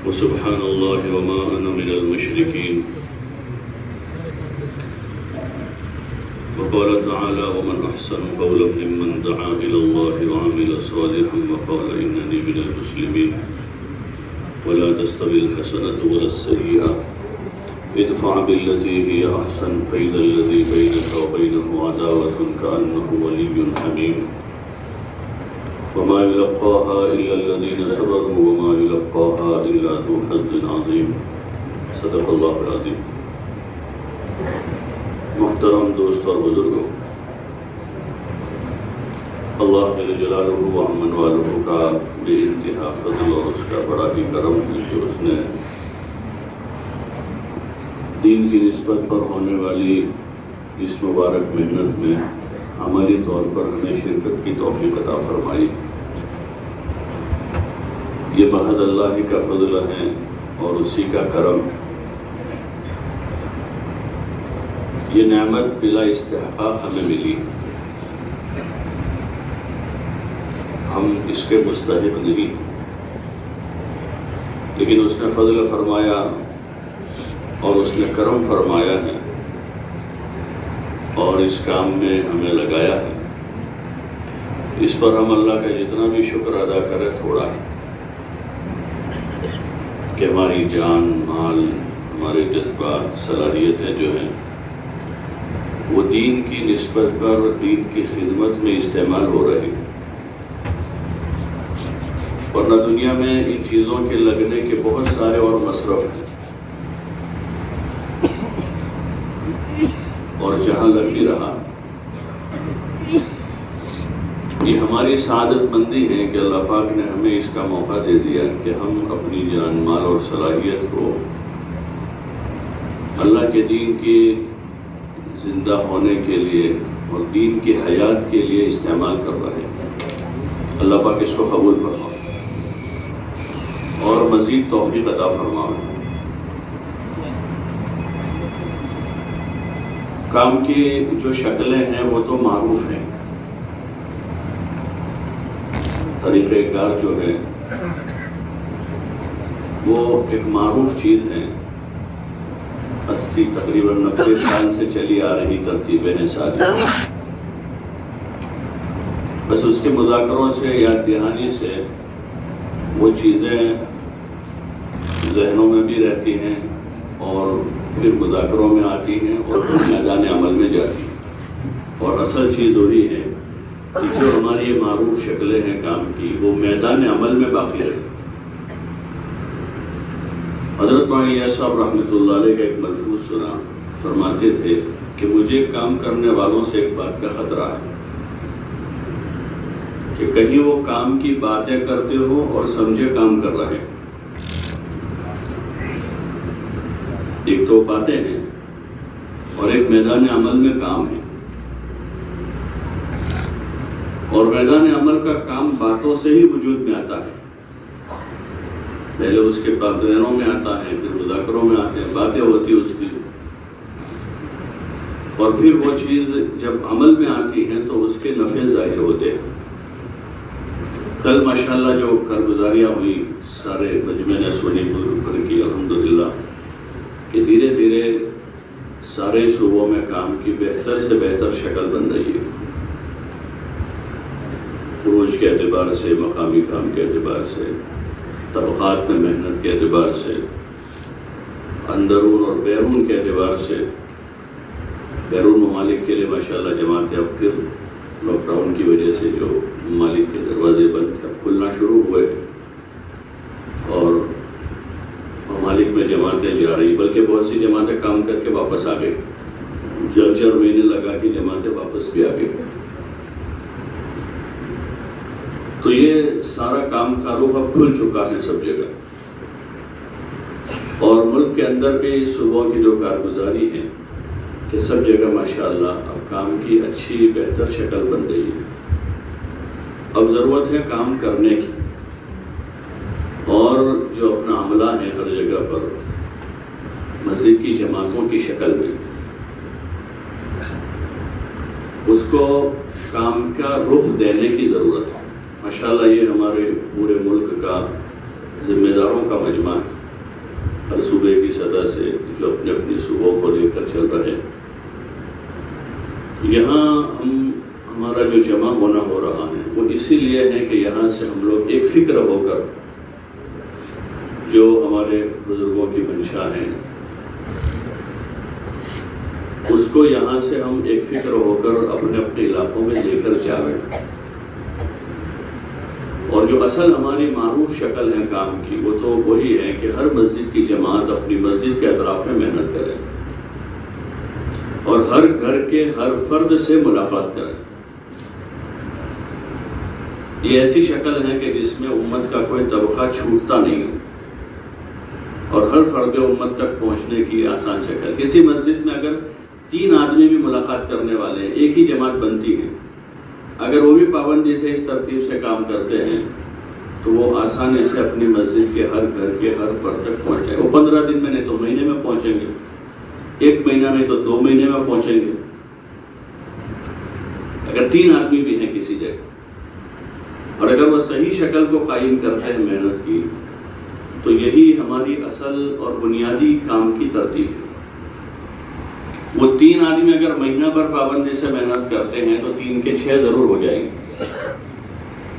وسبحان الله وما أنا من المشركين. وقال تعالى ومن أحسن قولا ممن دعا إلى الله وعمل صالحا وقال إنني من المسلمين. ولا تستوي الحسنة ولا السيئة ادفع بالتي هي أحسن فإذا الذي بينك وبينه عداوة كأنه ولي حميم. وما يلقاها إلا الذين صبروا وما يلقاها إلا ذو حظ عظيم. صدق اللہ العظیم. محترم دوست اور بزرگوں، اللہ جل جلالہ و عمن والہ کا بے انتہا فضل اور اس کا بڑا ہی کرم ہے کہ اس نے دین کی نسبت پر ہونے والی اس مبارک محنت میں عملی طور پر ہمیں شرکت کی توفیق عطا فرمائی. یہ محض اللہ ہی کا فضل ہے اور اسی کا کرم ہے. یہ نعمت بلا استحقاق ہمیں ملی، ہم اس کے مستحق نہیں، لیکن اس نے فضل فرمایا اور اس نے کرم فرمایا ہے اور اس کام میں ہمیں لگایا ہے. اس پر ہم اللہ کا جتنا بھی شکر ادا کریں تھوڑا ہے کہ ہماری جان، مال، ہمارے جذبات، صلاحیتیں جو ہیں وہ دین کی نسبت پر دین کی خدمت میں استعمال ہو رہی ہیں. ورنہ دنیا میں ان چیزوں کے لگنے کے بہت سارے اور مصرف ہیں، اور جہاں لگ بھی رہا یہ ہماری سعادت مندی ہے کہ اللہ پاک نے ہمیں اس کا موقع دے دیا کہ ہم اپنی جان، مال اور صلاحیت کو اللہ کے دین کی زندہ ہونے کے لیے اور دین کی حیات کے لیے استعمال کر رہے ہیں. اللہ پاک اس کو قبول فرمائے اور مزید توفیق عطا فرمائے. کام کی جو شکلیں ہیں وہ تو معروف ہیں. طریقہ کار جو ہے وہ ایک معروف چیز ہے. 80 تقریباً 90 سال سے چلی آ رہی ترتیبیں ہیں ساری. بس اس کے مذاکروں سے، یاد دہانی سے وہ چیزیں ذہنوں میں بھی رہتی ہیں اور پھر مذاکروں میں آتی ہیں اور پھر میدان عمل میں جاتی ہیں. اور اصل چیز وہی ہے کہ جو ہماری یہ معروف شکلیں ہیں کام کی وہ میدان عمل میں باقی رہے. حضرت مولانا صاحب رحمۃ اللہ علیہ کا ایک ملفوظ سنا، فرماتے تھے کہ مجھے کام کرنے والوں سے ایک بات کا خطرہ ہے کہ کہیں وہ کام کی باتیں کرتے ہو اور سمجھے کام کر رہے ہیں. ایک تو باتیں ہیں اور ایک میدان عمل میں کام ہے. اور میدان عمل کا کام باتوں سے ہی وجود میں آتا ہے. پہلے اس کے بعد ذہنوں میں آتا ہے، پھر مذاکروں میں آتے ہیں، باتیں ہوتی ہیں اس کی، اور پھر وہ چیز جب عمل میں آتی ہے تو اس کے نفع ظاہر ہوتے ہیں. کل ماشاءاللہ جو کارگزاریاں ہوئی سارے مجمع نے سونی پور پر کی، الحمدللہ کہ دھیرے دھیرے سارے صوبوں میں کام کی بہتر سے بہتر شکل بن رہی ہے. عروج کے اعتبار سے، مقامی کام کے اعتبار سے، طبقات میں محنت کے اعتبار سے، اندرون اور بیرون کے اعتبار سے. بیرون ممالک کے لیے ماشاءاللہ جماعتیں اب پھر لاک ڈاؤن کی وجہ سے جو ممالک کے دروازے بند تھے اب کھلنا شروع ہوئے اور ممالک میں جماعتیں جا رہی، بلکہ بہت سی جماعتیں کام کر کے واپس آ گئی. جب 4 مہینے لگا کہ جماعتیں واپس بھی آ گئی. تو یہ سارا کام کا رخ اب کھل چکا ہے سب جگہ، اور ملک کے اندر بھی صوبوں کی جو کارگزاری ہے کہ سب جگہ ماشاءاللہ اب کام کی اچھی بہتر شکل بن رہی ہے. اب ضرورت ہے کام کرنے کی، اور جو اپنا عملہ ہے ہر جگہ پر مسجد کی جماعتوں کی شکل میں اس کو کام کا رخ دینے کی ضرورت ہے. ماشاءاللہ یہ ہمارے پورے ملک کا ذمہ داروں کا مجمع ہے، ہر صوبے کی سطح سے جو اپنے اپنی صوبوں کو لے کر چل رہے ہیں۔ یہاں ہمارا جو جمع ہونا ہو رہا ہے وہ اسی لیے ہے کہ یہاں سے ہم لوگ ایک فکر ہو کر جو ہمارے بزرگوں کی منشا ہے اس کو یہاں سے ہم ایک فکر ہو کر اپنے اپنے علاقوں میں لے کر جائیں، اور جو اصل ہماری معروف شکل ہے کام کی وہ تو وہی ہے کہ ہر مسجد کی جماعت اپنی مسجد کے اطراف میں محنت کرے اور ہر گھر کے ہر فرد سے ملاقات کرے۔ یہ ایسی شکل ہے کہ جس میں امت کا کوئی طبقہ چھوٹتا نہیں ہو اور ہر فرد امت تک پہنچنے کی آسان شکل۔ کسی مسجد میں اگر 3 آدمی بھی ملاقات کرنے والے ہیں، ایک ہی جماعت بنتی ہے، اگر وہ بھی پابندی سے اس ترتیب سے کام کرتے ہیں تو وہ آسانی سے اپنی مسجد کے ہر گھر کے ہر فرد تک پہنچ جائے۔ وہ 15 دن میں نہیں تو مہینے میں پہنچیں گے، 1 مہینہ نہیں تو 2 مہینے میں پہنچیں گے، اگر 3 آدمی بھی ہیں کسی جگہ۔ اور اگر وہ صحیح شکل کو قائم کرتے ہیں محنت کی تو یہی ہماری اصل اور بنیادی کام کی ترتیب ہے۔ وہ 3 آدمی اگر مہینہ بھر پابندی سے محنت کرتے ہیں تو 3 کے 6 ضرور ہو جائیں گے،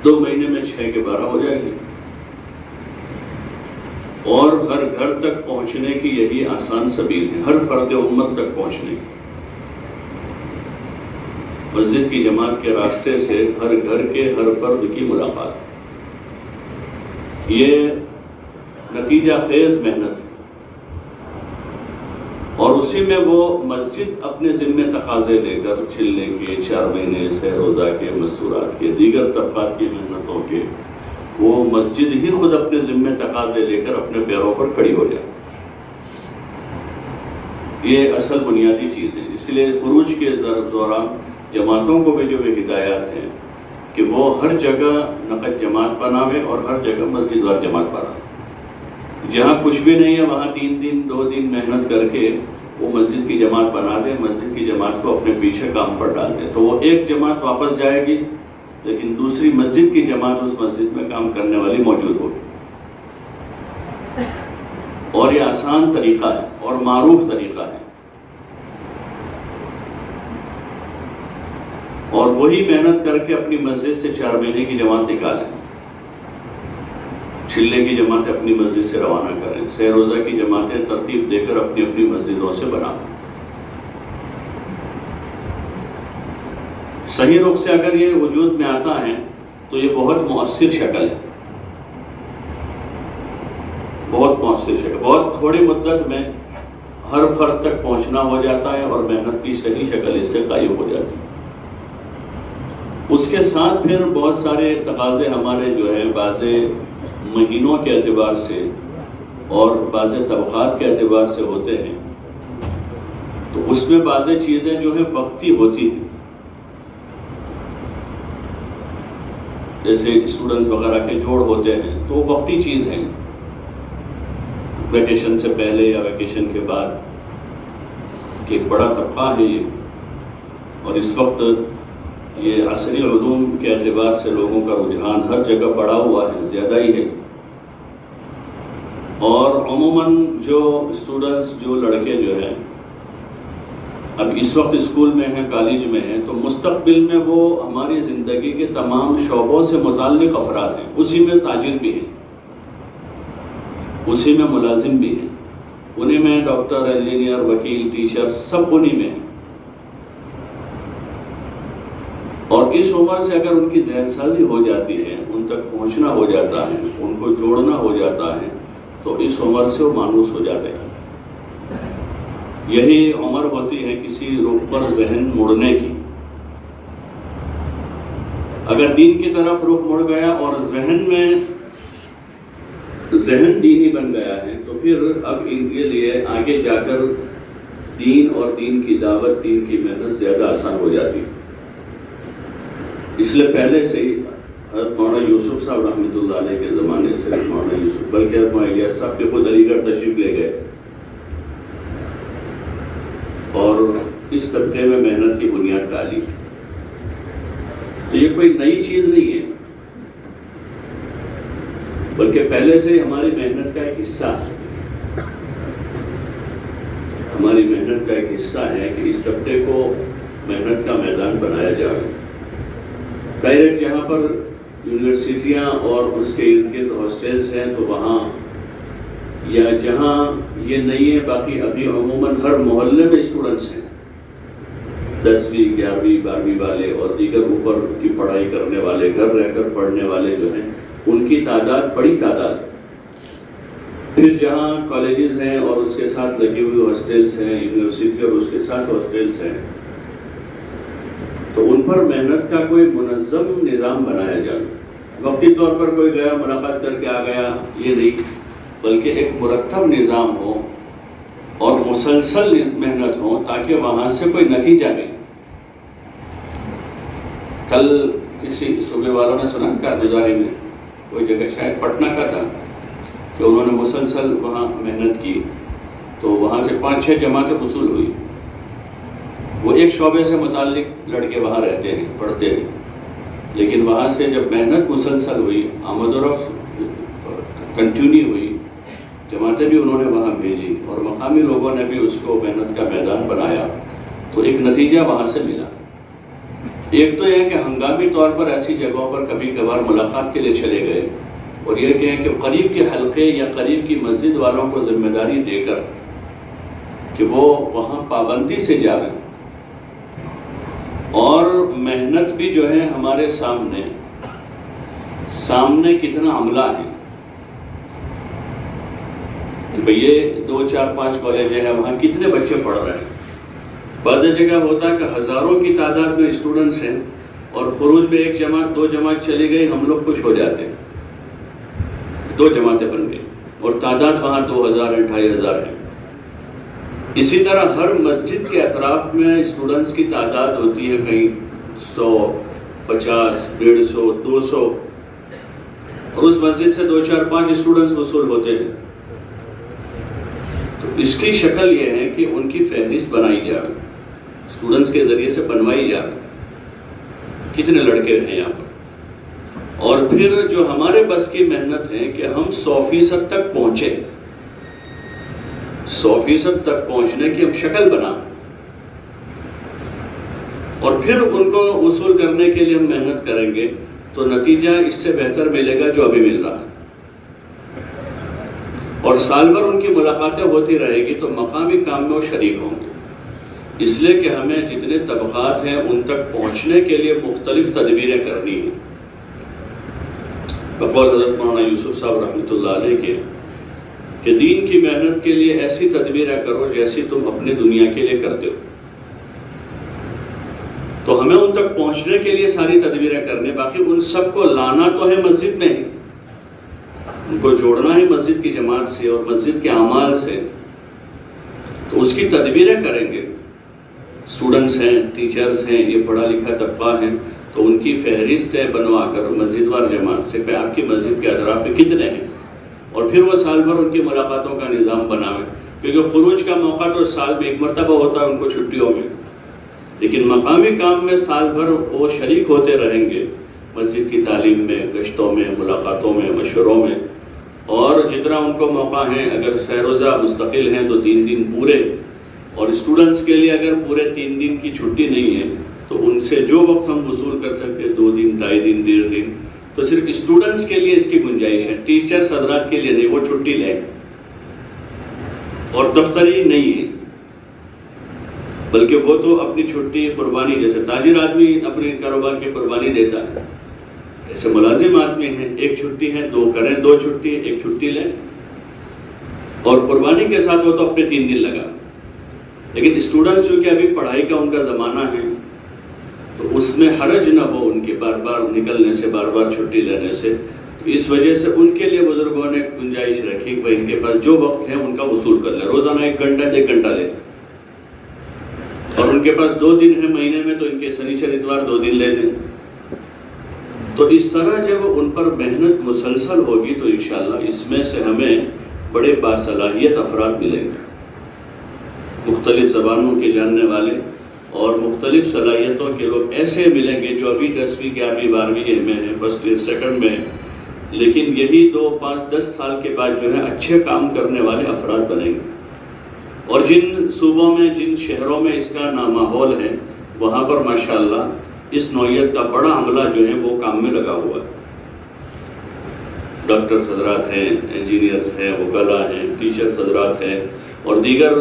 2 مہینے میں 6 کے 12 ہو جائیں گے، اور ہر گھر تک پہنچنے کی یہی آسان سبیل ہے، ہر فرد امت تک پہنچنے کی۔ مسجد کی جماعت کے راستے سے ہر گھر کے ہر فرد کی ملاقات، یہ نتیجہ خیز محنت ہے، اور اسی میں وہ مسجد اپنے ذمہ تقاضے لے کر چھلنے کے، 4 مہینے سے روزہ کے، مستورات کے، دیگر طبقات کی محنتوں کے، وہ مسجد ہی خود اپنے ذمہ تقاضے لے کر اپنے پیروں پر کھڑی ہو جائے۔ یہ اصل بنیادی چیز ہے۔ اس لیے خروج کے دوران جماعتوں کو بھی جو ہدایات ہیں کہ وہ ہر جگہ نقد جماعت بناوے اور ہر جگہ مسجد وار جماعت بناوے۔ جہاں کچھ بھی نہیں ہے وہاں 3 دن 2 دن محنت کر کے وہ مسجد کی جماعت بنا دے، مسجد کی جماعت کو اپنے پیچھے کام پر ڈال دے، تو وہ ایک جماعت واپس جائے گی لیکن دوسری مسجد کی جماعت اس مسجد میں کام کرنے والی موجود ہوگی۔ اور یہ آسان طریقہ ہے اور معروف طریقہ ہے، اور وہی محنت کر کے اپنی مسجد سے 4 مہینے کی جماعت نکالیں، چھلے کی جماعتیں اپنی مسجد سے روانہ کریں، سہ روزہ کی جماعتیں ترتیب دے کر اپنی اپنی مسجدوں سے بنائیں۔ صحیح رخ سے اگر یہ وجود میں آتا ہے تو یہ بہت مؤثر شکل ہے، بہت مؤثر شکل، بہت تھوڑی مدت میں ہر فرد تک پہنچنا ہو جاتا ہے اور محنت کی صحیح شکل اس سے قائم ہو جاتی ہے۔ اس کے ساتھ پھر بہت سارے تقاضے ہمارے جو ہیں بعض مہینوں کے اعتبار سے اور بعض طبقات کے اعتبار سے ہوتے ہیں، تو اس میں بعض چیزیں جو ہیں وقتی ہوتی ہیں، جیسے اسٹوڈنٹس وغیرہ کے جوڑ ہوتے ہیں تو وہ وقتی چیز ہیں، ویکیشن سے پہلے یا ویکیشن کے بعد، کہ ایک بڑا طبقہ ہے یہ، اور اس وقت یہ عصری علوم کے اعتبار سے لوگوں کا رجحان ہر جگہ بڑھا ہوا ہے، زیادہ ہی ہے، اور عموماً جو اسٹوڈنٹس، جو لڑکے جو ہیں اب اس وقت اسکول میں ہیں، کالج میں ہیں، تو مستقبل میں وہ ہماری زندگی کے تمام شعبوں سے متعلق افراد ہیں، اسی میں تاجر بھی ہیں، اسی میں ملازم بھی ہیں، انہی میں ڈاکٹر، انجینئر، وکیل، ٹیچر، سب انہی میں ہیں، اور اس عمر سے اگر ان کی ذہن سازی ہو جاتی ہے، ان تک پہنچنا ہو جاتا ہے، ان کو جوڑنا ہو جاتا ہے، تو اس عمر سے وہ مانوس ہو جاتے ہیں۔ یہی عمر ہوتی ہے کسی رخ پر ذہن مڑنے کی۔ اگر دین کی طرف رخ مڑ گیا اور ذہن دینی بن گیا ہے تو پھر اب ان کے لیے آگے جا کر دین اور دین کی دعوت، دین کی محنت زیادہ آسان ہو جاتی ہے۔ اس لیے پہلے سے ہی حضرت مولانا یوسف صاحب رحمۃ اللہ علیہ کے زمانے سے، مولانا یوسف بلکہ حضرت مولانا الیاس صاحب کے خود علی گڑھ تشریف لے گئے اور اس طبقے میں محنت کی بنیاد ڈالی۔ تو یہ کوئی نئی چیز نہیں ہے، بلکہ پہلے سے ہماری محنت کا ایک حصہ ہے، ہماری محنت کا ایک حصہ ہے کہ اس طبقے کو محنت کا میدان بنایا جائے۔ ڈائریکٹ جہاں پر یونیورسٹیاں اور اس کے ارد گرد ہاسٹلس ہیں تو وہاں، یا جہاں یہ نہیں ہے باقی ابھی عموماً ہر محلے میں اسٹوڈنٹس ہیں، 10ویں 11ویں 12ویں والے اور دیگر اوپر کی پڑھائی کرنے والے، گھر رہ کر پڑھنے والے جو ہیں ان کی تعداد بڑی تعداد ہے۔ پھر جہاں کالجز ہیں اور اس کے ساتھ لگے ہوئے ہاسٹلس ہیں، یونیورسٹی اور اس کے ساتھ ہاسٹلس ہیں، تو ان پر محنت کا کوئی منظم نظام بنایا جائے۔ وقتی طور پر کوئی گیا ملاقات کر کے آ گیا یہ نہیں، بلکہ ایک مرتب نظام ہو اور مسلسل محنت ہو تاکہ وہاں سے کوئی نتیجہ ملے۔ کل کسی صوبے والوں نے سنا کارگزاری میں کوئی جگہ شاید پٹنہ کا تھا کہ انہوں نے مسلسل وہاں محنت کی تو وہاں سے 5-6 جماعتیں وصول ہوئی۔ وہ ایک شعبے سے متعلق لڑکے وہاں رہتے ہیں، پڑھتے ہیں، لیکن وہاں سے جب محنت مسلسل ہوئی، آمد و رفت کنٹینیو ہوئی، جماعتیں بھی انہوں نے وہاں بھیجی اور مقامی لوگوں نے بھی اس کو محنت کا میدان بنایا، تو ایک نتیجہ وہاں سے ملا۔ ایک تو یہ کہ ہنگامی طور پر ایسی جگہوں پر کبھی کبھار ملاقات کے لیے چلے گئے، اور یہ کہ قریب کے حلقے یا قریب کی مسجد والوں کو ذمہ داری دے کر کہ وہ وہاں پابندی سے جائیں، اور محنت بھی جو ہے ہمارے سامنے کتنا عملہ ہے کہ بھئی یہ 2 4 5 کالج ہیں، وہاں کتنے بچے پڑھ رہے ہیں۔ بعض جگہ ہوتا ہے کہ ہزاروں کی تعداد میں اسٹوڈنٹس ہیں اور خروج میں 1 جماعت 2 جماعت چلی گئی، ہم لوگ خوش ہو جاتے ہیں، 2 جماعتیں بن گئی اور تعداد وہاں 2000 2500 ہے۔ اسی طرح ہر مسجد کے اطراف میں اسٹوڈنٹس کی تعداد ہوتی ہے، کہیں 100 50 150 200، اور اس مسجد سے 2 4 5 اسٹوڈنٹس وصول ہوتے ہیں۔ تو اس کی شکل یہ ہے کہ ان کی فہرست بنائی جائے، اسٹوڈنٹس کے ذریعے سے بنوائی جائے، کتنے لڑکے ہیں یہاں پر، اور پھر جو ہمارے بس کی محنت ہے کہ ہم 100% تک پہنچے، 100% تک پہنچنے کی ہم شکل بنا، اور پھر ان کو وصول کرنے کے لیے ہم محنت کریں گے تو نتیجہ اس سے بہتر ملے گا جو ابھی مل رہا ہے۔ اور سال بھر ان کی ملاقاتیں ہوتی رہے گی تو مقامی کام میں وہ شریک ہوں گے، اس لیے کہ ہمیں جتنے طبقات ہیں ان تک پہنچنے کے لیے مختلف تدبیریں کرنی ہیں۔ بقول حضرت مولانا یوسف صاحب رحمۃ اللہ علیہ کے کہ دین کی محنت کے لیے ایسی تدبیریں کرو جیسی تم اپنی دنیا کے لیے کرتے ہو، تو ہمیں ان تک پہنچنے کے لیے ساری تدبیریں کرنے، باقی ان سب کو لانا تو ہے مسجد میں ہی، ان کو جوڑنا ہے مسجد کی جماعت سے اور مسجد کے اعمال سے، تو اس کی تدبیریں کریں گے۔ اسٹوڈنٹس ہیں، ٹیچرز ہیں، یہ پڑھا لکھا طبقہ ہیں، تو ان کی فہرستیں بنوا کر مسجد وار جماعت سے کہ آپ کی مسجد کے اطراف میں کتنے ہیں، اور پھر وہ سال بھر ان کی ملاقاتوں کا نظام بناویں، کیونکہ خروج کا موقع تو سال میں 1 مرتبہ ہوتا ہے ان کو چھٹیوں میں، لیکن مقامی کام میں سال بھر وہ شریک ہوتے رہیں گے، مسجد کی تعلیم میں، گشتوں میں، ملاقاتوں میں، مشوروں میں، اور جتنا ان کو موقع ہے، اگر سہ روزہ مستقل ہیں تو 3 دن پورے، اور اسٹوڈنٹس کے لیے اگر پورے 3 دن کی چھٹی نہیں ہے تو ان سے جو وقت ہم وصول کر سکتے 2 دن 2.5 دن 1.5 دن، تو صرف اسٹوڈنٹس کے لیے اس کی گنجائش ہے، ٹیچرز حضرات کے لیے نہیں، وہ چھٹی لیں، اور دفتری نہیں ہے، بلکہ وہ تو اپنی چھٹی قربانی، جیسے تاجر آدمی اپنے کاروبار کی قربانی دیتا ہے، ایسے ملازم آدمی ہیں، 1 چھٹی ہے 2 کریں، 2 چھٹی ہے 1 چھٹی لیں، اور قربانی کے ساتھ وہ تو اپنے 3 دن لگا۔ لیکن اسٹوڈنٹس چونکہ ابھی پڑھائی کا ان کا زمانہ ہے تو اس میں حرج نہ ہو ان کے بار بار نکلنے سے، بار بار چھٹی لینے سے، تو اس وجہ سے ان کے لیے بزرگوں نے گنجائش رکھی کہ ان کے پاس جو وقت ہے ان کا وصول کر لیں، روزانہ 1 گھنٹہ 1 گھنٹہ لیں، اور ان کے پاس 2 دن ہے مہینے میں تو ان کے شنیچر اتوار 2 دن لے لیں۔ تو اس طرح جب ان پر محنت مسلسل ہوگی تو انشاءاللہ اس میں سے ہمیں بڑے باصلاحیت افراد ملیں گے، مختلف زبانوں کے جاننے والے اور مختلف صلاحیتوں کے لوگ ایسے ملیں گے جو ابھی 10ویں 11ویں 12ویں میں ہیں، فرسٹ ایئر سیکنڈ میں ہیں، لیکن یہی 2, 5, 10 سال کے بعد جو ہے اچھے کام کرنے والے افراد بنیں گے. اور جن صوبوں میں, جن شہروں میں اس کا ماحول ہے, وہاں پر ماشاءاللہ اس نوعیت کا بڑا عملہ جو ہے وہ کام میں لگا ہوا ہے. ڈاکٹر حضرات ہیں, انجینئرز ہیں, وکلاء ہیں, ٹیچرز حضرات ہیں, اور دیگر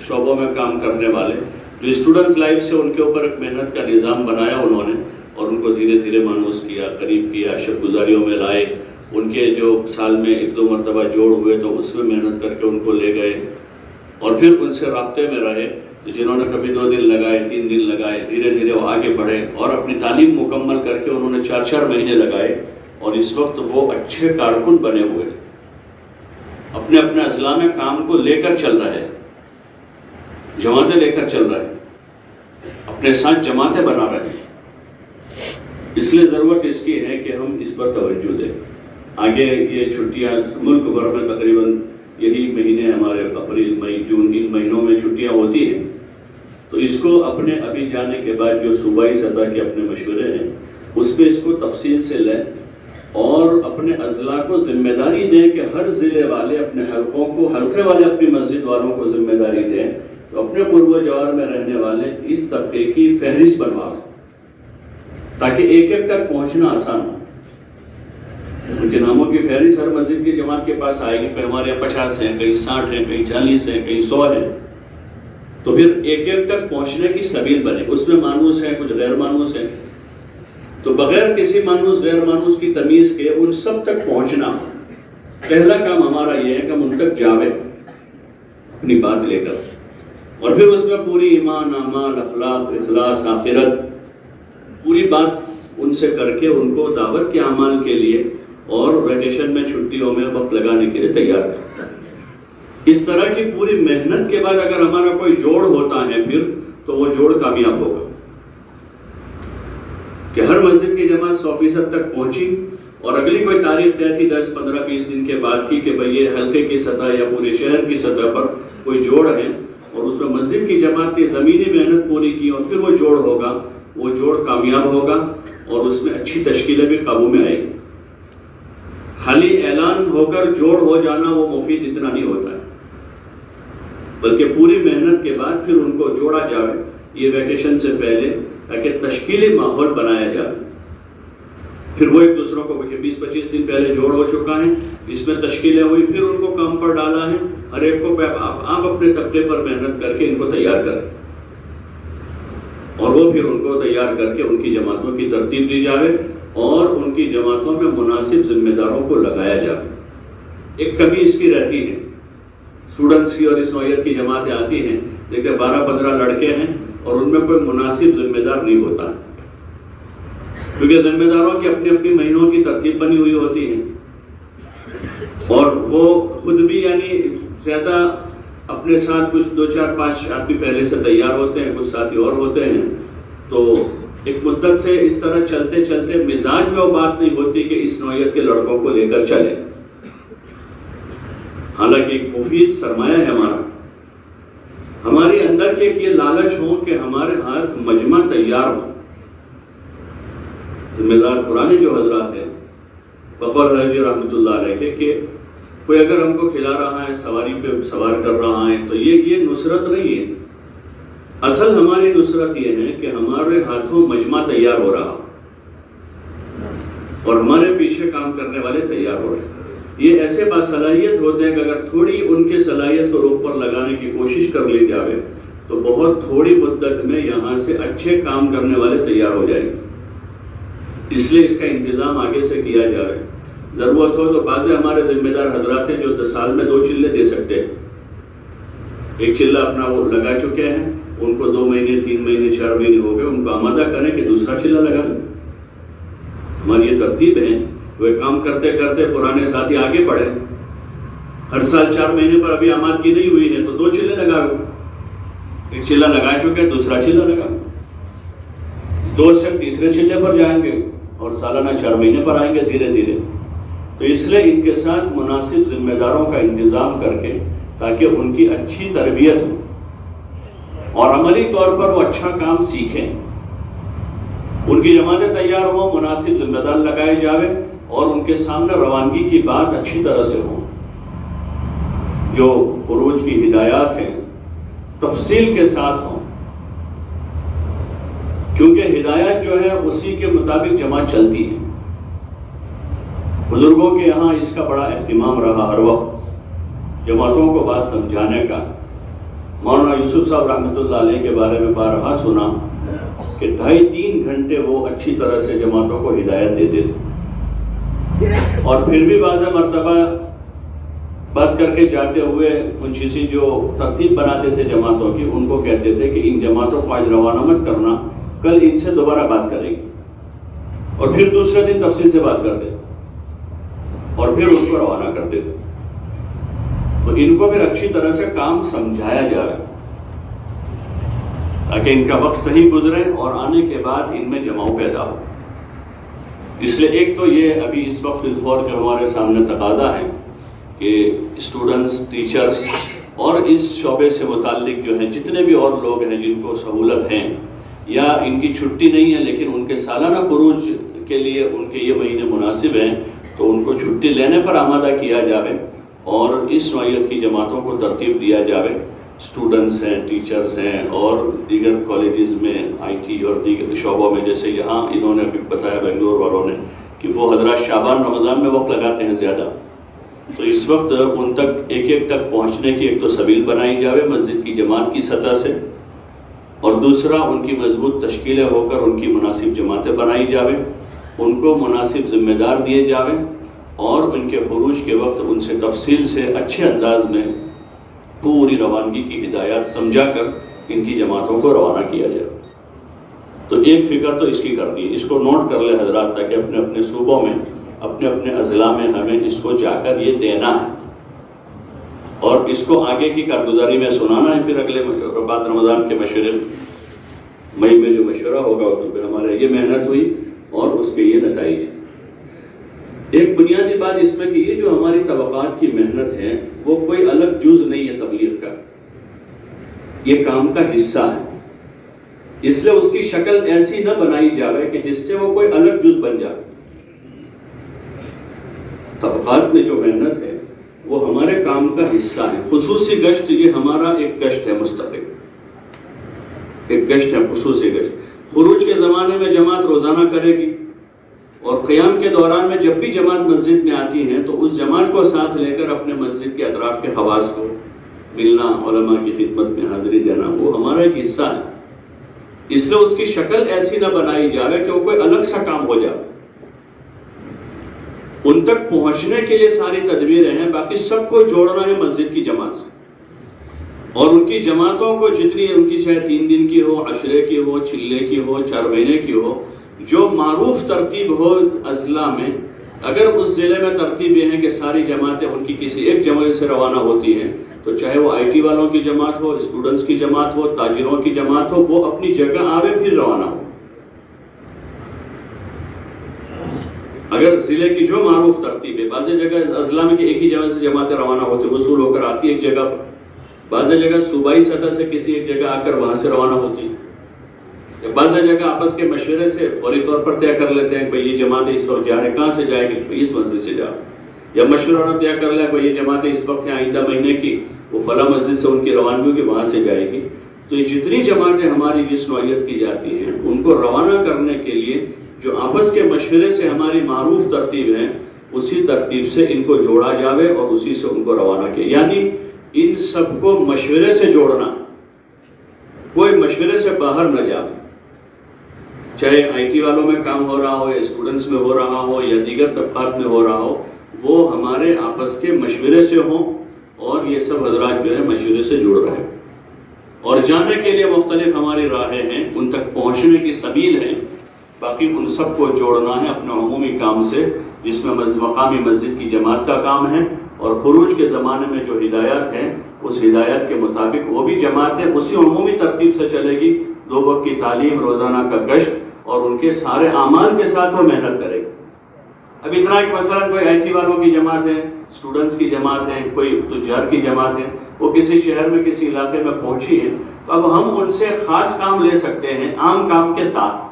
شعبوں میں کام کرنے والے جو اسٹوڈنٹس لائف سے ان کے اوپر ایک محنت کا نظام بنایا انہوں نے, اور ان کو دھیرے دھیرے مانوس کیا, قریب کیا, شب گزاریوں میں لائے. ان کے جو سال میں 1-2 مرتبہ جوڑ ہوئے تو اس میں محنت کر کے ان کو لے گئے, اور پھر ان سے رابطے میں رہے. تو جنہوں نے کبھی 2 دن لگائے, 3 دن لگائے, دھیرے دھیرے وہ آگے بڑھے, اور اپنی تعلیم مکمل کر کے انہوں نے 4 مہینے لگائے, اور اس وقت وہ اچھے کارکن بنے ہوئے, اپنے اپنے اضلاع میں کام کو لے کر چل رہے, جماعتیں لے کر چل رہے, اپنے ساتھ جماعتیں بنا رہے. اس لیے ضرورت اس کی ہے کہ ہم اس پر توجہ دیں. آگے یہ چھٹیاں ملک بھر میں تقریباً یہی مہینے ہمارے اپریل, مئی, جون, ان مہینوں میں چھٹیاں ہوتی ہیں. تو اس کو اپنے ابھی جانے کے بعد جو صوبائی سطح کے اپنے مشورے ہیں اس پہ اس کو تفصیل سے لیں, اور اپنے اضلاع کو ذمہ داری دیں کہ ہر ضلع والے اپنے حلقوں کو, حلقے والے اپنی مسجد والوں کو ذمہ داری دیں. تو اپنے قرب و جوار میں رہنے والے اس طبقے کی فہرست بنوائیں تاکہ ایک ایک تک پہنچنا آسان ہو. ان کے ناموں کی فہرست ہر مسجد کی جماعت کے پاس آئے گی. ہمارے 50 ہیں, کہیں 60 ہیں, کہیں 40 ہیں, کہیں 100 ہیں. تو پھر ایک ایک تک پہنچنے کی سبیل بنے. اس میں مانوس ہیں, کچھ غیر مانوس ہیں, تو بغیر کسی مانوس غیر مانوس کی تمیز کے ان سب تک پہنچنا. پہلا کام ہمارا یہ ہے کہ ہم ان تک جاویں اپنی بات لے کر, اور پھر اس میں پوری ایمان, اعمال, اخلاق, اخلاص, آخرت, پوری بات ان سے کر کے ان کو دعوت کے اعمال کے لیے اور ویکیشن میں, چھٹیوں میں وقت لگانے کے لیے تیار کریں. اس طرح کی پوری محنت کے بعد اگر ہمارا کوئی جوڑ ہوتا ہے پھر تو وہ جوڑ کامیاب ہوگا کہ ہر مسجد کی جماعت 100% تک پہنچی, اور اگلی کوئی تاریخ طے تھی 10, 15, 20 دن کے بعد کی کہ بھئی یہ حلقے کی سطح یا پورے شہر کی سطح پر کوئی جوڑ ہے, اور اس میں مسجد کی جماعت نے زمینی محنت پوری کی, اور پھر وہ جوڑ ہوگا, وہ جوڑ کامیاب ہوگا, اور اس میں اچھی تشکیلیں بھی قابو میں آئے گی. خالی اعلان ہو کر جوڑ ہو جانا وہ مفید اتنا نہیں ہوتا ہے, بلکہ پوری محنت کے بعد پھر ان کو جوڑا جائے یہ ویکیشن سے پہلے, تاکہ تشکیلی ماحول بنایا جائے. پھر وہ ایک دوسروں کو 20-25 دن پہلے جوڑ ہو چکا ہے, اس میں تشکیلیں ہوئی, پھر ان کو کام پر ڈالا ہے. ہر ایک کو آپ اپنے طبقے پر محنت کر کے ان کو تیار کریں, اور وہ پھر ان کو تیار کر کے ان کی جماعتوں کی ترتیب دی جائے, اور ان کی جماعتوں میں مناسب ذمہ داروں کو لگایا جائے. ایک کمی اس کی رہتی ہے, اسٹوڈنٹس کی اور اس نوعیت کی جماعتیں آتی ہیں, دیکھتے 12-15 لڑکے ہیں اور ان میں کوئی مناسب ذمہ دار نہیں ہوتا, کیونکہ ذمہ داروں کی اپنی اپنی مہینوں کی ترتیب بنی ہوئی ہوتی ہے, اور وہ خود بھی یعنی زیادہ اپنے ساتھ کچھ 2-4-5 آدمی پہلے سے تیار ہوتے ہیں, کچھ ساتھی اور ہوتے ہیں. تو ایک مدت سے اس طرح چلتے چلتے مزاج میں وہ بات نہیں ہوتی کہ اس نوعیت کے لڑکوں کو لے کر چلے. حالانکہ ایک مفید سرمایہ ہے ہمارا, ہمارے اندر کے یہ لالچ ہو کہ ہمارے ہاتھ مجمع تیار ہو. ذمہ دار پرانے جو حضرات ہیں بقول حضرت رحمۃ اللہ علیہ کے کہ کوئی اگر ہم کو کھلا رہا ہے, سواری پہ سوار کر رہا ہے, تو یہ نصرت نہیں ہے. اصل ہماری نصرت یہ ہے کہ ہمارے ہاتھوں مجمع تیار ہو رہا اور ہمارے پیچھے کام کرنے والے تیار ہو رہے ہیں. یہ ایسے باصلاحیت ہوتے ہیں کہ اگر تھوڑی ان کے صلاحیت کو روپ پر لگانے کی کوشش کر لی جائے تو بہت تھوڑی مدت میں یہاں سے اچھے کام کرنے والے تیار ہو جائیں گے. اس لیے اس کا انتظام آگے سے کیا جائے. ضرورت ہو تو بعض ہمارے ذمہ دار حضرات ہیں جو سال میں 2 چلے دے سکتے ہیں. ایک چلہ اپنا وہ لگا چکے ہیں, ان کو 2 مہینے 3 مہینے 4 مہینے ہو گئے, ان کو آمادہ کریں کہ دوسرا چلہ لگا لیں. ہماری یہ ترتیب ہے. وہ کام کرتے کرتے پرانے ساتھی آگے بڑھے, ہر سال 4 مہینے پر ابھی آمادگی نہیں ہوئی ہے تو 2 چلے لگا لو. ایک چلہ لگا چکے, دوسرا چلہ لگا, 2 سے تیسرے چلے پر جائیں گے اور سالانہ 4 مہینے پر آئیں گے دھیرے دھیرے. تو اس لیے ان کے ساتھ مناسب ذمہ داروں کا انتظام کر کے تاکہ ان کی اچھی تربیت ہو اور عملی طور پر وہ اچھا کام سیکھیں. ان کی جماعتیں تیار ہوں, مناسب ذمہ دار لگائے جاوے اور ان کے سامنے روانگی کی بات اچھی طرح سے ہو. جو خروج کی ہدایات ہیں تفصیل کے ساتھ ہوں، کیونکہ ہدایت جو ہے اسی کے مطابق جماعت چلتی ہے. بزرگوں کے یہاں اس کا بڑا اہتمام رہا ہر وقت جماعتوں کو بات سمجھانے کا. مولانا یوسف صاحب رحمۃ اللہ علیہ کے بارے میں بارہا سنا کہ 2.5-3 گھنٹے وہ اچھی طرح سے جماعتوں کو ہدایت دیتے تھے، اور پھر بھی بعض مرتبہ بات کر کے جاتے ہوئے منشی جو ترتیب بناتے تھے جماعتوں کی، ان کو کہتے تھے کہ ان جماعتوں کو آج روانہ مت کرنا، کل ان سے دوبارہ بات کریں گے، اور پھر دوسرے دن تفصیل سے بات کرتے اور پھر اس کو روانہ کرتے تھے. تو ان کو پھر اچھی طرح سے کام سمجھایا جائے تاکہ ان کا وقت صحیح گزرے اور آنے کے بعد ان میں جماؤ پیدا ہو. اس لیے ایک تو یہ ابھی اس وقت الفور جو ہمارے سامنے تقاضا ہے کہ اسٹوڈنٹس، ٹیچرز اور اس شعبے سے متعلق جو ہیں جتنے بھی اور لوگ ہیں جن کو سہولت ہیں یا ان کی چھٹی نہیں ہے لیکن ان کے سالانہ خروج کے لیے ان کے یہ مہینے مناسب ہیں، تو ان کو چھٹی لینے پر آمادہ کیا جائے اور اس نوعیت کی جماعتوں کو ترتیب دیا جائے. اسٹوڈنٹس ہیں، ٹیچرز ہیں، اور دیگر کالجز میں IT اور دیگر شعبوں میں، جیسے یہاں انہوں نے ابھی بتایا بنگلور والوں نے کہ وہ حضرات شعبان رمضان میں وقت لگاتے ہیں زیادہ، تو اس وقت ان تک ایک تک پہنچنے کی ایک تو سبیل بنائی جائے مسجد کی جماعت کی سطح سے، اور دوسرا ان کی مضبوط تشکیلیں ہو کر ان کی مناسب جماعتیں بنائی جاوے، ان کو مناسب ذمہ دار دیے جاوے، اور ان کے خروج کے وقت ان سے تفصیل سے اچھے انداز میں پوری روانگی کی ہدایات سمجھا کر ان کی جماعتوں کو روانہ کیا جائے. تو ایک فکر تو اس کی کرنی ہے، اس کو نوٹ کر لے حضرات تاکہ اپنے اپنے صوبوں میں، اپنے اپنے اضلاع میں ہمیں اس کو جا کر یہ دینا ہے اور اس کو آگے کی کارگزاری میں سنانا ہے. پھر اگلے بعد رمضان کے مشورے مئی میں جو مشورہ ہوگا اس میں پھر ہمارے یہ محنت ہوئی اور اس کے یہ نتائج. ایک بنیادی بات اس میں کہ یہ جو ہماری طبقات کی محنت ہے وہ کوئی الگ جز نہیں ہے تبلیغ کا، یہ کام کا حصہ ہے. اس لیے اس کی شکل ایسی نہ بنائی جائے کہ جس سے وہ کوئی الگ جز بن جائے. طبقات میں جو محنت ہے وہ ہمارے کام کا حصہ ہے. خصوصی گشت یہ ہمارا ایک گشت ہے، مستقل ایک گشت ہے، خصوصی گشت. خروج کے زمانے میں جماعت روزانہ کرے گی، اور قیام کے دوران میں جب بھی جماعت مسجد میں آتی ہے تو اس جماعت کو ساتھ لے کر اپنے مسجد کے اطراف کے خواص کو ملنا، علماء کی خدمت میں حاضری دینا، وہ ہمارا ایک حصہ ہے. اس لیے اس کی شکل ایسی نہ بنائی جائے کہ وہ کوئی الگ سا کام ہو جائے. ان تک پہنچنے کے لیے ساری تدبیریں ہیں، باقی سب کو جوڑنا ہے مسجد کی جماعت سے، اور ان کی جماعتوں کو جتنی ان کی چاہے 3 دن کی ہو، عشرے کی ہو، چلے کی ہو، 4 مہینے کی ہو، جو معروف ترتیب ہو اضلاع میں. اگر اس ضلع میں ترتیب یہ ہے کہ ساری جماعتیں ان کی کسی ایک جماعت سے روانہ ہوتی ہیں، تو چاہے وہ IT والوں کی جماعت ہو، اسٹوڈنٹس کی جماعت ہو، تاجروں کی جماعت ہو، وہ اپنی جگہ آوے پھر روانہ ہو. اگر ضلع کی جو معروف ترتیب ہے، بعض جگہ اضلاع میں کہ ایک ہی جگہ سے جماعتیں روانہ ہوتی، وصول ہو کر آتی ایک جگہ پر، بعض جگہ صوبائی سطح سے کسی ایک جگہ آ کر وہاں سے روانہ ہوتی، بعض جگہ آپس کے مشورے سے فوری طور پر طے کر لیتے ہیں کہ یہ جماعت اس وقت جا رہے ہیں، کہاں سے جائے گی، اس مسجد سے جاؤ، یا مشورہ طے کر لیں کہ یہ جماعت اس وقت آئندہ مہینے کی وہ فلاں مسجد سے ان کی روانگی ہوگی، وہاں سے جائے گی. تو یہ جتنی جماعتیں ہماری جس نوعیت کی جاتی ہیں ان کو روانہ کرنے کے لیے جو آپس کے مشورے سے ہماری معروف ترتیب ہے، اسی ترتیب سے ان کو جوڑا جاوے اور اسی سے ان کو روانہ کیا. یعنی ان سب کو مشورے سے جوڑنا، کوئی مشورے سے باہر نہ جائے، چاہے IT والوں میں کام ہو رہا ہو یا اسٹوڈنٹس میں ہو رہا ہو یا دیگر طبقات میں ہو رہا ہو، وہ ہمارے آپس کے مشورے سے ہوں، اور یہ سب حضرات جو ہے مشورے سے جڑ رہے ہیں. اور جانے کے لیے مختلف ہماری راہیں ہیں، ان تک پہنچنے کی سبیل ہے، باقی ان سب کو جوڑنا ہے اپنے عمومی کام سے، جس میں مقامی مسجد کی جماعت کا کام ہے. اور خروج کے زمانے میں جو ہدایات ہیں اس ہدایات کے مطابق وہ بھی جماعتیں اسی عمومی ترتیب سے چلے گی. 2 وقت کی تعلیم، روزانہ کا گشت، اور ان کے سارے اعمال کے ساتھ وہ محنت کرے گی. اب اتنا کہ مثلا کوئی IT والوں کی جماعت ہے، اسٹوڈنٹس کی جماعت ہے، کوئی تجار کی جماعت ہے، وہ کسی شہر میں کسی علاقے میں پہنچی ہے، تو اب ہم ان سے خاص کام لے سکتے ہیں عام کام کے ساتھ.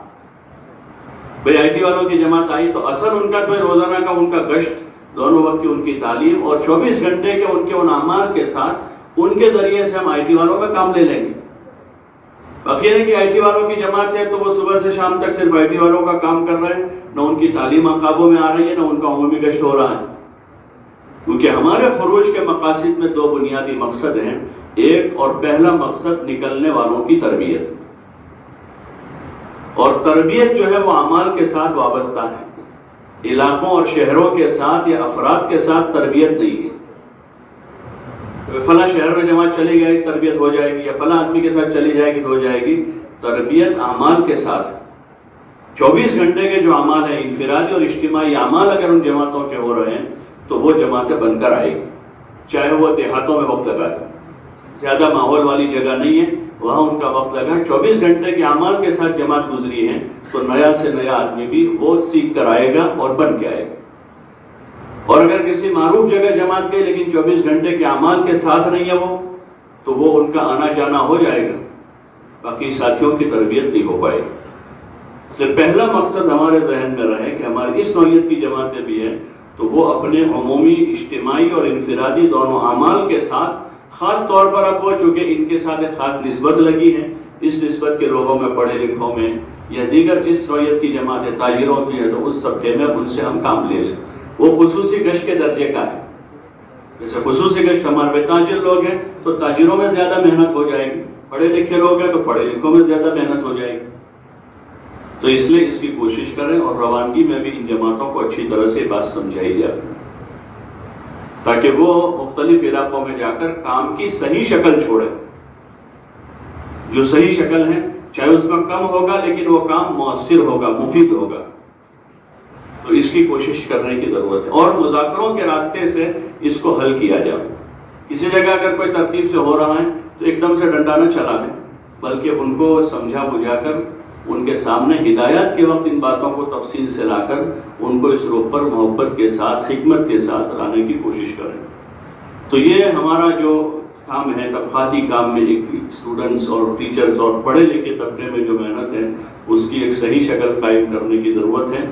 بھئی آئی ٹی والوں کی جماعت آئی تو اصل ان کا تو روزانہ کا ان کا گشت، دونوں وقت کی ان کی تعلیم اور 24 گھنٹے کے ان کے ان اعمال کے ساتھ ان کے ذریعے سے ہم آئی ٹی والوں میں کام لے لیں گے۔ باقی ہے کہ آئی ٹی والوں کی جماعت ہے تو وہ صبح سے شام تک صرف آئی ٹی والوں کا کام کر رہے ہیں، نہ ان کی تعلیم عقابوں میں آ رہی ہے، نہ ان کا عمومی گشت ہو رہا ہے۔ کیونکہ ہمارے خروج کے مقاصد میں 2 بنیادی مقصد ہیں۔ ایک اور پہلا مقصد نکلنے والوں کی تربیت، اور تربیت جو ہے وہ اعمال کے ساتھ وابستہ ہے، علاقوں اور شہروں کے ساتھ یا افراد کے ساتھ تربیت نہیں ہے۔ فلاں شہر میں جماعت چلی گئی تربیت ہو جائے گی، یا فلاں آدمی کے ساتھ چلی جائے گی تو ہو جائے گی۔ تربیت اعمال کے ساتھ 24 گھنٹے کے جو اعمال ہیں، انفرادی اور اجتماعی اعمال اگر ان جماعتوں کے ہو رہے ہیں تو وہ جماعتیں بن کر آئے گی، چاہے وہ دیہاتوں میں وقت لگائے، زیادہ ماحول والی جگہ نہیں ہے وہاں ان کا وقت لگا، 24 گھنٹے کے اعمال کے ساتھ جماعت گزری ہے تو نیا سے نیا آدمی بھی وہ سیکھ کر آئے گا اور بن کے آئے گا۔ اور اگر کسی معروف جگہ جماعت گئی لیکن 24 گھنٹے کے اعمال کے ساتھ نہیں ہے وہ، تو وہ ان کا آنا جانا ہو جائے گا، باقی ساتھیوں کی تربیت نہیں ہو پائے گی۔ اس لیے پہلا مقصد ہمارے ذہن میں رہے کہ ہماری اس نوعیت کی جماعتیں بھی ہیں تو وہ اپنے عمومی، اجتماعی اور انفرادی دونوں اعمال کے ساتھ، خاص طور پر اب وہ چونکہ ان کے ساتھ ایک خاص نسبت لگی ہے، اس نسبت کے لوگوں میں، پڑھے لکھوں میں یا دیگر جس نوعیت کی جماعت ہے، تاجروں کی ہے، تو اس طبقے میں ان سے ہم کام لے لیں۔ وہ خصوصی گشت کے درجے کا ہے، جیسے خصوصی گشت ہمارے تاجر لوگ ہیں تو تاجروں میں زیادہ محنت ہو جائے گی، پڑھے لکھے لوگ ہیں تو پڑھے لکھوں میں زیادہ محنت ہو جائے گی۔ تو اس لیے اس کی کوشش کریں اور روانگی میں بھی ان جماعتوں کو اچھی طرح سے بات سمجھائی جائے تاکہ وہ مختلف علاقوں میں جا کر کام کی صحیح شکل چھوڑیں، جو صحیح شکل ہے چاہے اس میں کم ہوگا لیکن وہ کام مؤثر ہوگا، مفید ہوگا۔ تو اس کی کوشش کرنے کی ضرورت ہے اور مذاکروں کے راستے سے اس کو حل کیا جائے۔ کسی جگہ اگر کوئی ترتیب سے ہو رہا ہے تو ایک دم سے ڈنڈا نہ چلا دیں، بلکہ ان کو سمجھا بجھا کر ان کے سامنے ہدایات کے وقت ان باتوں کو تفصیل سے لا کر ان کو اس رخ پر محبت کے ساتھ، حکمت کے ساتھ لانے کی کوشش کریں۔ تو یہ ہمارا جو کام ہے، طبقاتی کام میں ایک اسٹوڈنٹس اور ٹیچرز اور پڑھے لکھے طبقے میں جو محنت ہے اس کی ایک صحیح شکل قائم کرنے کی ضرورت ہے۔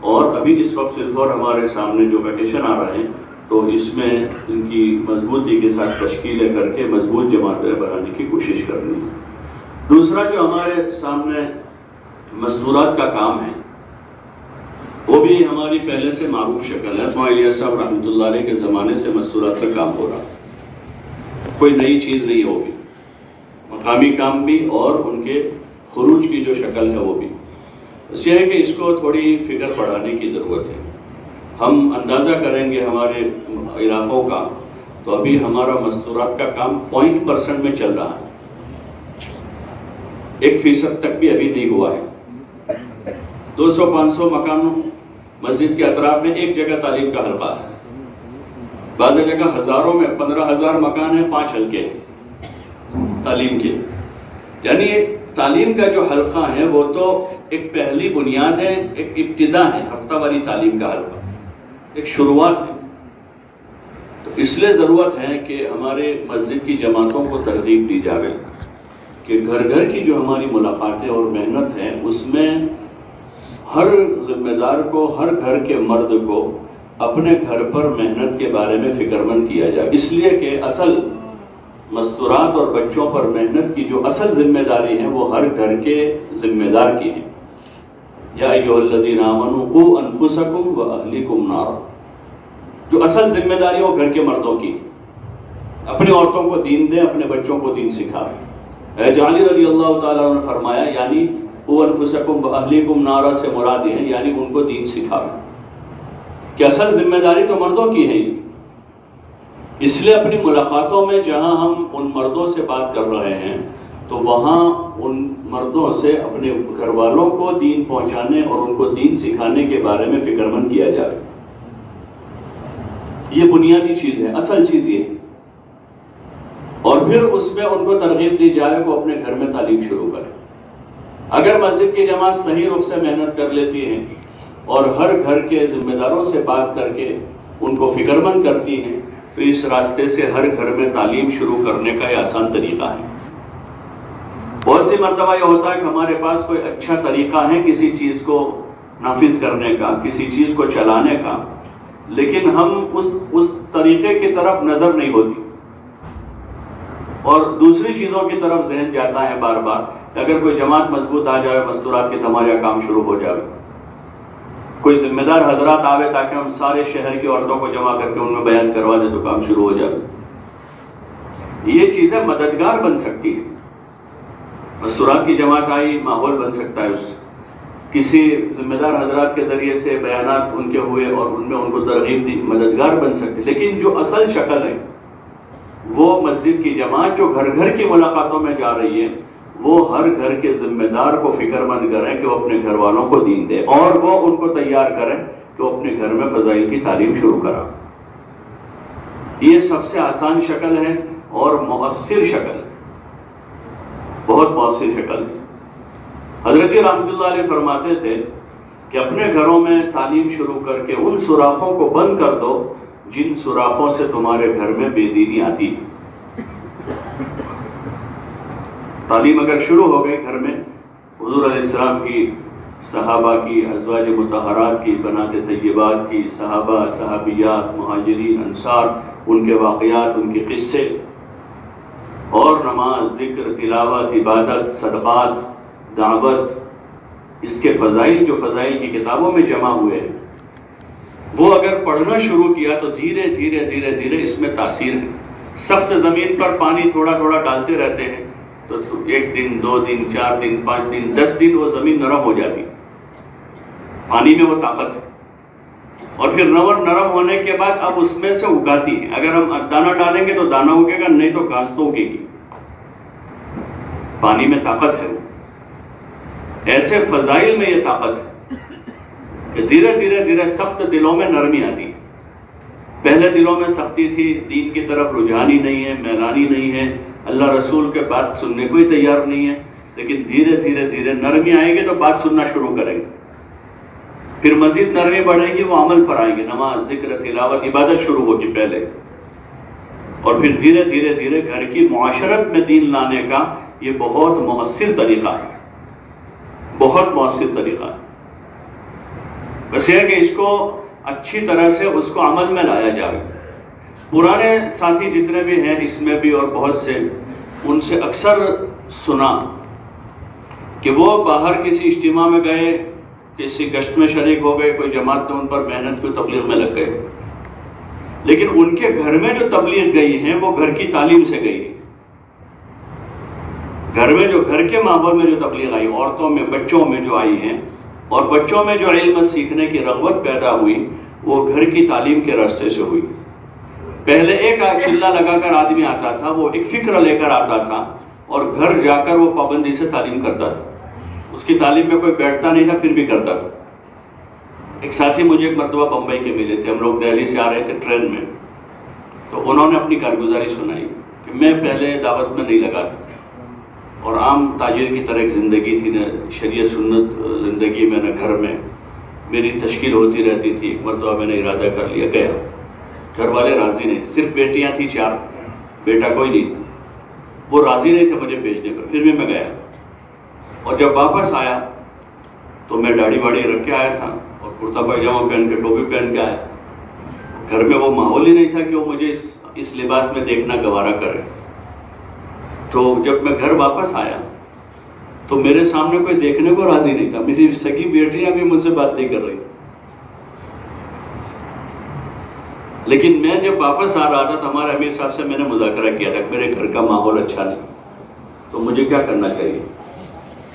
اور ابھی اس وقت صرف اور ہمارے سامنے جو ویکیشن آ رہے ہیں تو اس میں ان کی مضبوطی کے ساتھ تشکیلیں کر کے مضبوط جماعتیں بنانے کی کوشش کرنی ہے۔ دوسرا جو ہمارے سامنے مستورات کا کام ہے وہ بھی ہماری پہلے سے معروف شکل ہے۔ معاویہ صاحب رحمۃ اللہ علیہ کے زمانے سے مستورات کا کام ہو رہا، کوئی نئی چیز نہیں ہوگی، مقامی کام بھی اور ان کے خروج کی جو شکل ہے وہ بھی۔ اس یہ ہے کہ اس کو تھوڑی فکر بڑھانے کی ضرورت ہے۔ ہم اندازہ کریں گے ہمارے علاقوں کا تو ابھی ہمارا مستورات کا کام 0% میں چل رہا ہے، 1% تک بھی ابھی نہیں ہوا ہے۔ 200-500 مکانوں مسجد کے اطراف میں ایک جگہ تعلیم کا حلقہ ہے، بعض جگہ ہزاروں میں 15,000 مکان ہیں، 5 حلقے ہیں تعلیم کے۔ یعنی تعلیم کا جو حلقہ ہے وہ تو ایک پہلی بنیاد ہے، ایک ابتدا ہے، ہفتہ واری تعلیم کا حلقہ ایک شروعات ہے۔ تو اس لیے ضرورت ہے کہ ہمارے مسجد کی جماعتوں کو ترغیب دی جائے کہ گھر گھر کی جو ہماری ملاقاتیں اور محنت ہے اس میں ہر ذمہ دار کو، ہر گھر کے مرد کو اپنے گھر پر محنت کے بارے میں فکر مند کیا جائے، اس لیے کہ اصل مستورات اور بچوں پر محنت کی جو اصل ذمہ داری ہے وہ ہر گھر کے ذمہ دار کی ہے۔ یا ایھا الذین آمنوا قوا انفسکم واہلیکم نارا، جو اصل ذمہ داری وہ گھر کے مردوں کی، اپنی عورتوں کو دین دیں، اپنے بچوں کو دین سکھائیں۔ حضرت علی رضی اللہ تعالیٰ عنہ نے فرمایا یعنی قوا انفسکم واہلیکم نارا سے مراد ہے یعنی ان کو دین سکھائیں، کہ اصل ذمہ داری تو مردوں کی ہے۔ اس لیے اپنی ملاقاتوں میں جہاں ہم ان مردوں سے بات کر رہے ہیں تو وہاں ان مردوں سے اپنے گھر والوں کو دین پہنچانے اور ان کو دین سکھانے کے بارے میں فکر مند کیا جائے۔ یہ بنیادی چیز ہے، اصل چیز یہ ہے۔ اور پھر اس میں ان کو ترغیب دی جائے وہ اپنے گھر میں تعلیم شروع کریں۔ اگر مسجد کی جماعت صحیح رخ سے محنت کر لیتی ہے اور ہر گھر کے ذمہ داروں سے بات کر کے ان کو فکر مند کرتی ہے تو اس راستے سے ہر گھر میں تعلیم شروع کرنے کا یہ آسان طریقہ ہے۔ بہت سی مرتبہ یہ ہوتا ہے کہ ہمارے پاس کوئی اچھا طریقہ ہے کسی چیز کو نافذ کرنے کا، کسی چیز کو چلانے کا، لیکن ہم اس طریقے کی طرف نظر نہیں ہوتی اور دوسری چیزوں کی طرف ذہن جاتا ہے بار بار. اگر کوئی جماعت مضبوط آ جائے، مستورات کی تماشا کام شروع ہو جائے، کوئی ذمہ دار حضرات آوے تاکہ ہم سارے شہر کی عورتوں کو جمع کر کے ان میں بیان کروا دیں تو کام شروع ہو جائے. یہ چیزیں مددگار بن سکتی ہیں. مستورات کی جماعت آئی، ماحول بن سکتا ہے. اس کسی ذمہ دار حضرات کے ذریعے سے بیانات ان کے ہوئے اور ان میں ان کو ترغیب دی، مددگار بن سکتے. لیکن جو اصل شکل ہے وہ مسجد کی جماعت جو گھر گھر کی ملاقاتوں میں جا رہی ہے، وہ ہر گھر کے ذمہ دار کو فکر مند کریں کہ وہ اپنے گھر والوں کو دین دے، اور وہ ان کو تیار کریں کہ وہ اپنے گھر میں فضائل کی تعلیم شروع کرا. یہ سب سے آسان شکل ہے اور مؤثر شکل ہے، بہت مؤثر شکل ہے. حضرت جی رحمۃ اللہ علیہ فرماتے تھے کہ اپنے گھروں میں تعلیم شروع کر کے ان سوراخوں کو بند کر دو جن سوراخوں سے تمہارے گھر میں بے دینی آتی ہے. تعلیم اگر شروع ہو گئی گھر میں، حضور علیہ السلام کی، صحابہ کی، ازواج مطہرات کی، بنات طیبات کی، صحابہ، صحابیات، مہاجرین، انصار، ان کے واقعات، ان کے قصے، اور نماز، ذکر، تلاوت، عبادت، صدقات، دعوت، اس کے فضائل جو فضائل کی کتابوں میں جمع ہوئے ہیں، وہ اگر پڑھنا شروع کیا تو دھیرے دھیرے دھیرے دھیرے اس میں تاثیر ہے. سخت زمین پر پانی تھوڑا تھوڑا ڈالتے رہتے ہیں تو 1 دن 2 دن 4 دن 5 دن 10 دن وہ زمین نرم ہو جاتی. پانی میں وہ طاقت ہے. اور پھر نرم ہونے کے بعد اب اس میں سے اگاتی ہے. اگر ہم دانہ ڈالیں گے تو دانہ اگے گا، نہیں تو گھاس تو اگے گی. پانی میں طاقت ہے. ایسے فضائل میں یہ طاقت ہے کہ دھیرے دھیرے دھیرے سخت دلوں میں نرمی آتی ہے. پہلے دلوں میں سختی تھی، دین کی طرف رجحان ہی نہیں ہے، میلانی نہیں ہے، اللہ رسول کے بات سننے کو ہی تیار نہیں ہے. لیکن دھیرے دھیرے دھیرے نرمی آئے گی تو بات سننا شروع کریں گے. پھر مزید نرمی بڑھے گی، وہ عمل پر آئیں گے. نماز، ذکر، تلاوت، عبادت شروع ہوگی پہلے، اور پھر دھیرے دھیرے دھیرے گھر کی معاشرت میں دین لانے کا یہ بہت مؤثر طریقہ ہے، بہت مؤثر طریقہ ہے. بس یہ کہ اس کو اچھی طرح سے اس کو عمل میں لایا جائے. پرانے ساتھی جتنے بھی ہیں اس میں بھی اور بہت سے، ان سے اکثر سنا کہ وہ باہر کسی اجتماع میں گئے، کسی گشت میں شریک ہو گئے، کوئی جماعت نے ان پر محنت کی، تبلیغ میں لگ گئے، لیکن ان کے گھر میں جو تبلیغ گئی ہیں وہ گھر کی تعلیم سے گئی. گھر میں جو گھر کے ماحول میں جو تبلیغ آئی، عورتوں میں، بچوں میں جو آئی ہیں، اور بچوں میں جو علم سیکھنے کی رغبت پیدا ہوئی، وہ گھر کی تعلیم کے راستے سے ہوئی. پہلے ایک چلہ لگا کر آدمی آتا تھا، وہ ایک فکر لے کر آتا تھا اور گھر جا کر وہ پابندی سے تعلیم کرتا تھا. اس کی تعلیم میں کوئی بیٹھتا نہیں تھا، پھر بھی کرتا تھا. ایک ساتھی مجھے ایک مرتبہ بمبئی کے ملے تھے، ہم لوگ دہلی سے آ رہے تھے ٹرین میں، تو انہوں نے اپنی کارگزاری سنائی کہ میں پہلے دعوت میں نہیں لگا تھا اور عام تاجر کی طرح ایک زندگی تھی، نہ شریعت سنت زندگی میں نہ گھر میں میری تشکیل ہوتی رہتی تھی. ایک مرتبہ میں نے ارادہ کر لیا، گیا. گھر والے راضی نہیں تھے، صرف بیٹیاں تھیں 4، بیٹا کوئی نہیں تھا. وہ راضی نہیں تھے مجھے بھیجنے پر، پھر بھی میں گیا. اور جب واپس آیا تو میں داڑھی واڑی رکھ کے آیا تھا اور کرتا پائجامہ پہن کے، ٹوپی پہن کے آیا. گھر میں وہ ماحول ہی نہیں تھا کہ وہ مجھے اس لباس میں دیکھنا گوارا کرے. تو جب میں گھر واپس آیا تو میرے سامنے کوئی دیکھنے کو راضی نہیں تھا. میری سگی بیٹیاں بھی مجھ سے بات نہیں کر رہی. لیکن میں جب واپس آ رہا تھا تو ہمارے امیر صاحب سے میں نے مذاکرہ کیا تھا کہ میرے گھر کا ماحول اچھا نہیں، تو مجھے کیا کرنا چاہیے.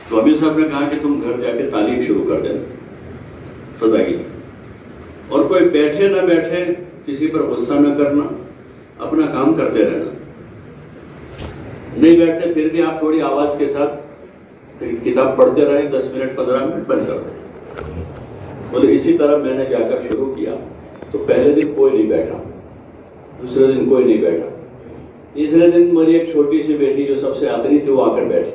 تو امیر صاحب نے کہا کہ تم گھر جا کے تعلیم شروع کر دینا فضائل، اور کوئی بیٹھے نہ بیٹھے کسی پر غصہ نہ کرنا، اپنا کام کرتے رہنا. نہیں بیٹھتے پھر بھی آپ تھوڑی آواز کے ساتھ کتاب پڑھتے رہیں، 10 منٹ 15 منٹ بند کر دیں. بولے اسی طرح میں نے جا کر شروع کیا. تو پہلے دن کوئی نہیں بیٹھا، دوسرے دن کوئی نہیں بیٹھا، تیسرے دن میری ایک چھوٹی سی بیٹی جو سب سے آخری تھی وہ آ کر بیٹھی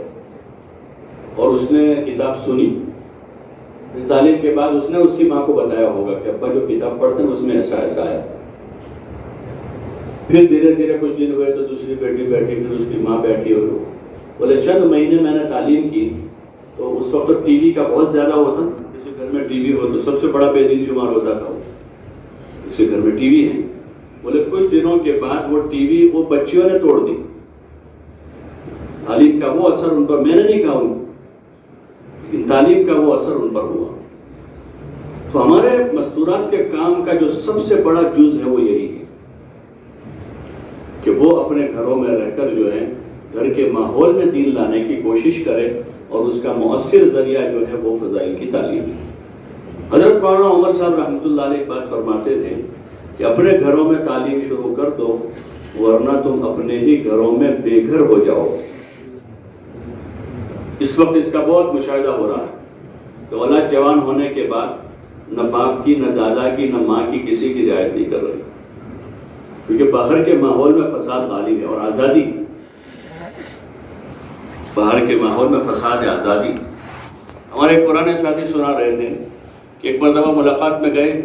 اور اس نے کتاب سنی. تعلیم کے بعد اس نے اس کی ماں کو بتایا ہوگا کہ ابا جو کتاب پڑھتے ہیں اس میں ایسا ایسا آیا. پھر دھیرے دھیرے کچھ دن ہوئے تو دوسری بیٹی بیٹھی، پھر اس کی ماں بیٹھی. اور بولے چند مہینے میں نے تعلیم کی تو اس وقت ٹی وی کا بہت زیادہ ہوتا، کسی گھر گھر میں ٹی وی ہو تو سب سے بڑا بے دین شمار ہوتا تھا وہ، اس کے گھر میں ٹی وی ہے. بولے کچھ دنوں کے بعد وہ ٹی وی وہ بچیوں نے توڑ دی. تعلیم کا وہ اثر ان پر، میں نے نہیں کہا ان کو، لیکن تعلیم کا وہ اثر ان پر ہوا. تو ہمارے مستورات کے کام کا جو سب سے بڑا جز ہے وہ یہی ہے کہ وہ اپنے گھروں میں رہ کر جو ہے گھر کے ماحول میں دین لانے کی کوشش کرے، اور اس کا مؤثر ذریعہ جو ہے وہ فضائل کی تعلیم. حضرت مولانا عمر صاحب رحمۃ اللہ علیہ ایک بات فرماتے تھے کہ اپنے گھروں میں تعلیم شروع کر دو ورنہ تم اپنے ہی گھروں میں بے گھر ہو جاؤ. اس وقت اس کا بہت مشاہدہ ہو رہا ہے کہ اولاد جوان ہونے کے بعد نہ باپ کی، نہ دادا کی، نہ ماں کی، کسی کی رعایت نہیں کر رہی، کیونکہ باہر کے ماحول میں فساد غالب ہے اور آزادی. باہر کے ماحول میں فساد ہے، آزادی. ہمارے ایک پرانے ساتھی سنا رہے تھے کہ ایک مرتبہ ملاقات میں گئے